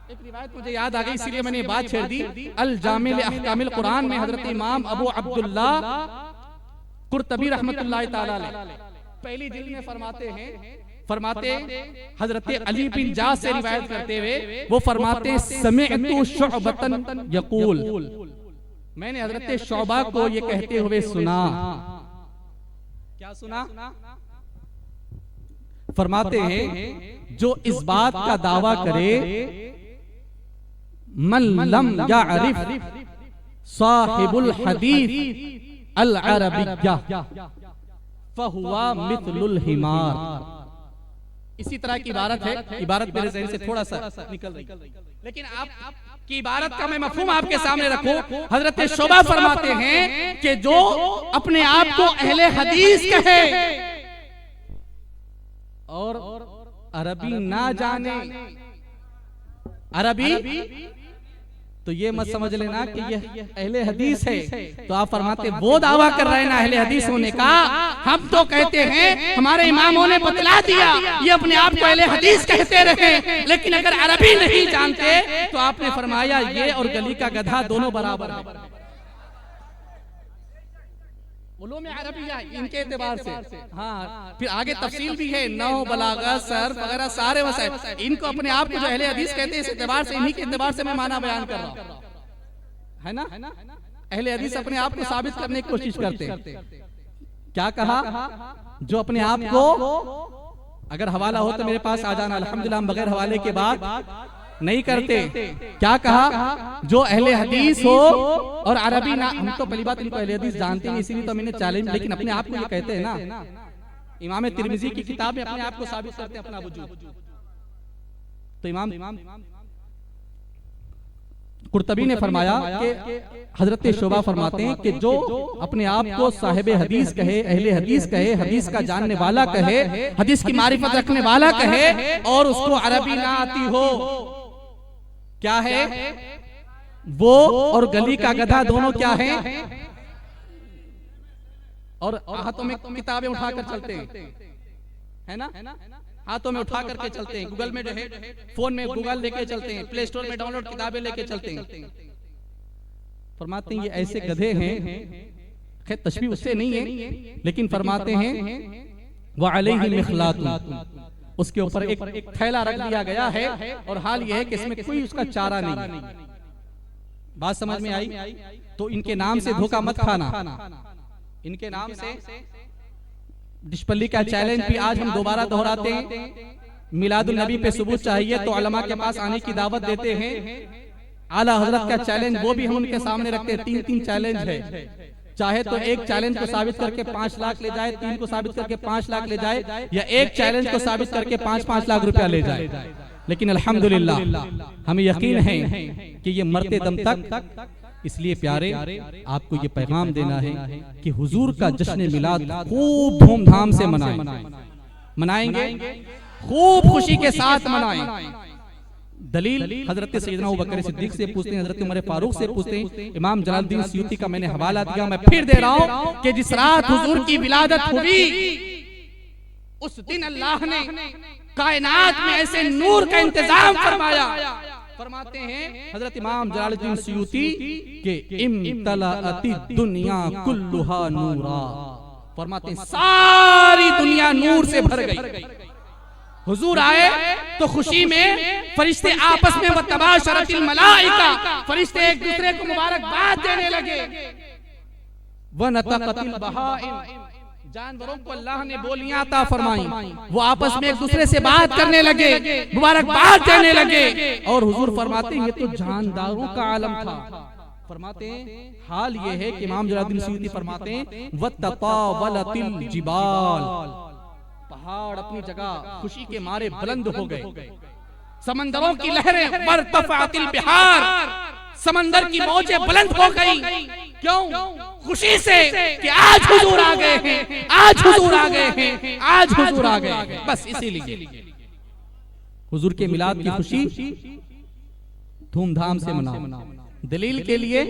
एक रिवायत मुझे याद आ गई, इसीलिए मैंने ये बात छेड़ दी। अल जामिल अहकामिल कुरान में हजरत इमाम अबू अब्दुल्ला कुर्तबी रहमतुल्लाह ताला अलैह पहली जिल्द में फरमाते हजरत अली बिन जा से रिवायत करते हुए वो फरमाते समिअतु शुअबतन यकूल, मैंने हजरत शोबा को ये कहते हुए सुना। क्या सुना? फरमाते हैं जो इस बात का दावा करे मन लम यारिफ साहिबुल हदीस अल अरबिय्या फहुवा मिथलुल हिमार। इसी तरह की इबारत है, इबारत मेरे ज़हन से थोड़ा सा निकल रही, लेकिन आप की इबारत का मैं मफहूम आपके सामने रखूं। हजरत शोबा फरमाते हैं कि जो अपने आप को अहले हदीस कहे और अरबी ना जाने, अरबी तो ये मत समझ लेना कि ये अहले हदीस है। तो आप फरमाते वो दावा कर रहे हैं ना अहले हदीस होने का, हम तो कहते हैं हमारे इमामों ने बतला दिया ये अपने आप को अहले हदीस कहते रहे, लेकिन अगर अरबी नहीं जानते तो आपने फरमाया ये और गली का गधा दोनों बराबर है। उलूम अरबिया इनके एतबार से, हाँ फिर आगे तफसील भी है, नौ बलागा सर्फ वगैरह सारे मसाइल, इनको अपने आप को जो अहले हदीस कहते हैं इस एतबार से, इन्हीं के एतबार से मैं माना बयान कर रहा हूँ, है ना। अहले हदीस अपने आप को साबित करने की कोशिश करते हैं। क्या कहा? जो अपने आप को, अगर हवाला हो तो मेरे पास आ जाना, अल्हम्दुलिल्लाह हम बगैर हवाले के बाद नहीं करते। क्या कहा? जो अहले हदीस हो और अरबी ना, हम तो पहली बात इनको अहले हदीस जानते हैं इसीलिए तो मैंने चैलेंज, लेकिन अपने आप को ये कहते हैं ना, इमाम तिरमिजी की किताब में अपने आप को साबित करते हैं अपना वजूद। तो इमाम कुर्तबी ने फरमाया कि हजरत शोबा फरमाते हैं कि जो अपने आप को साहिब हदीस कहे, अहले हदीस कहे, हदीस का जानने वाला कहे, हदीस की मारिफत रखने वाला कहे और उसको अरबी ना आती हो, क्या है वो और गली का गधा दोनों क्या है, और हाथों में किताबें उठाकर चलते हैं, है ना, हाथों में उठा करके चलते हैं, गूगल में जो है फोन में गूगल लेके चलते हैं, प्ले स्टोर में डाउनलोड किताबें लेके चलते हैं। फरमाते हैं ये ऐसे गधे हैं, खैर तशबीह उससे नहीं है, लेकिन फरमाते हैं व अलैहि मिखलातुन, उसके ऊपर एक थैला रख दिया गया है और हाल यह है कि इसमें कोई उसका चारा नहीं। बात समझ में आई? तो इनके नाम से धोखा मत खाना, इनके नाम से डिशपल्ली का चैलेंज भी आज हम दोबारा दोहराते हैं। मिलादुल नबी पे सबूत चाहिए तो उलमा के पास आने की दावत देते हैं। आला हजरत का चैलेंज वो भी हम उनके सामने रखते हैं। 3-3 चैलेंज है, चाहे तो एक चैलेंज को साबित करके 5 लाख ले जाए, 3 को साबित करके 5 लाख ले जाए, या एक चैलेंज को साबित करके 5-5 लाख रुपया ले जाए। लेकिन अल्हम्दुलिल्लाह हमें यकीन है कि ये मरते दम तक, इसलिए प्यारे आपको ये पैगाम देना है कि हुजूर का जश्न मिलाद खूब धूमधाम से मनाएंगे, खूब खुशी के साथ मनाएं। दलील हजरत सैयदना अबू बकर सिद्दीक से पूछते हैं, हजरत उमर फारूक से पूछते हैं, इमाम जलालुद्दीन सयूती का मैंने हवाला दिया, मैं फिर दे रहा हूं कि जिस रात हुजूर की विलादत हुई उस दिन अल्लाह ने कायनात में ऐसे नूर का इंतजाम फरमाया फरमाते हैं हजरत इमाम जलालुद्दीन सुयूती के इम्तलाअति दुनिया कुल्लुहा नूरा, फरमाते हैं सारी दुनिया नूर से भर गई। हुजूर आए तो खुशी में फरिश्ते आपस में वतबाशरतिल मलाइका, फरिश्ते एक दूसरे को मुबारकबाद देने लगे। वनतक़तिल बहाइम, जानवरों को अल्लाह ने बोलियां अता फरमाई, वो आपस में एक दूसरे से बात करने लगे, मुबारकबाद देने लगे। और हुजूर फरमाते हैं ये तो जानदारों का आलम था। फरमाते हैं हाल ये है कि इमाम जलालुद्दीन सुयूती फरमाते हैं वततावलतिल जिबाल, पहाड़ अपनी जगह खुशी के मारे बुलंद हो गए। समंदरों की लहरें वरतफअतिल बिहार, समंदर की मौजें बुलंद हो गई। क्यों? खुशी से कि आज हुजूर आ गए हैं, आज हुजूर आ गए हैं, आज हुजूर आ गए हैं। बस इसीलिए हुजूर के मिलाद की खुशी धूमधाम से मनाओ। दलील के लिए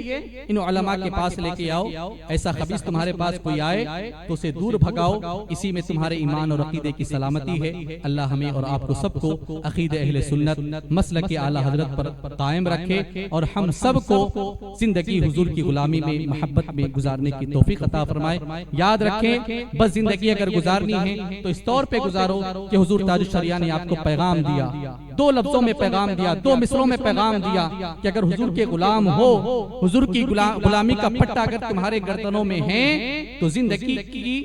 इन उलमा के पास लेके आओ, ऐसा खबीस तुम्हारे पास कोई आए तो उसे दूर भगाओ। इसी में तुम्हारे ईमान और अकीदे की सलामती है। अल्लाह हमें और आपको सबको अकीदे अहले सुन्नत मसलक के आला हजरत पर कायम रखे और हम सबको जिंदगी हुजूर की गुलामी में मोहब्बत में गुजारने की तौफीक अता फरमाए। याद रखें बस जिंदगी अगर गुजारनी है तो इस तौर पे गुजारो कि हुजूर ताजुश शरिया ने आपको पैगाम दिया, दो लफ्जों में पैगाम दिया, दो मिसरों में पैगाम दिया कि अगर हुजूर के गुलाम हो, हुजूर की गुलामी का पट्टा अगर तुम्हारे गर्दनों में है तो जिंदगी की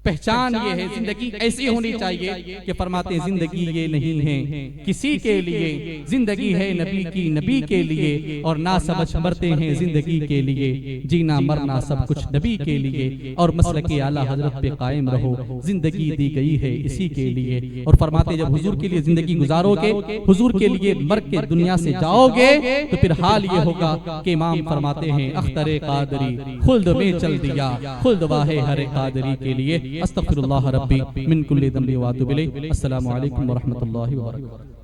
पहचान ये है, जिंदगी ऐसी होनी चाहिए कि फरमाते हैं जिंदगी ये नहीं है किसी के लिए, जिंदगी है नबी की नबी के लिए, और ना समझ मरते हैं जिंदगी के लिए, जीना मरना सब कुछ नबी के लिए, और मसलक आला हजरत पे कायम रहो, जिंदगी दी गई है इसी के लिए। और फरमाते जब हुजूर के लिए जिंदगी गुजारोगे, हुजूर के लिए मर के दुनिया से जाओगे तो फिर हाल ये होगा कि इमाम फरमाते हैं अख्तरे कादरी खुल्द में चल दिया, खुल्द वाहे हरे कादरी के लिए। अस्तगफिरुल्लाह रब्बी मिन कुल्ली दम्बि व अतूबु इलैह। अस्सलामु अलैकुम व रहमतुल्लाहि व बरकातुहू।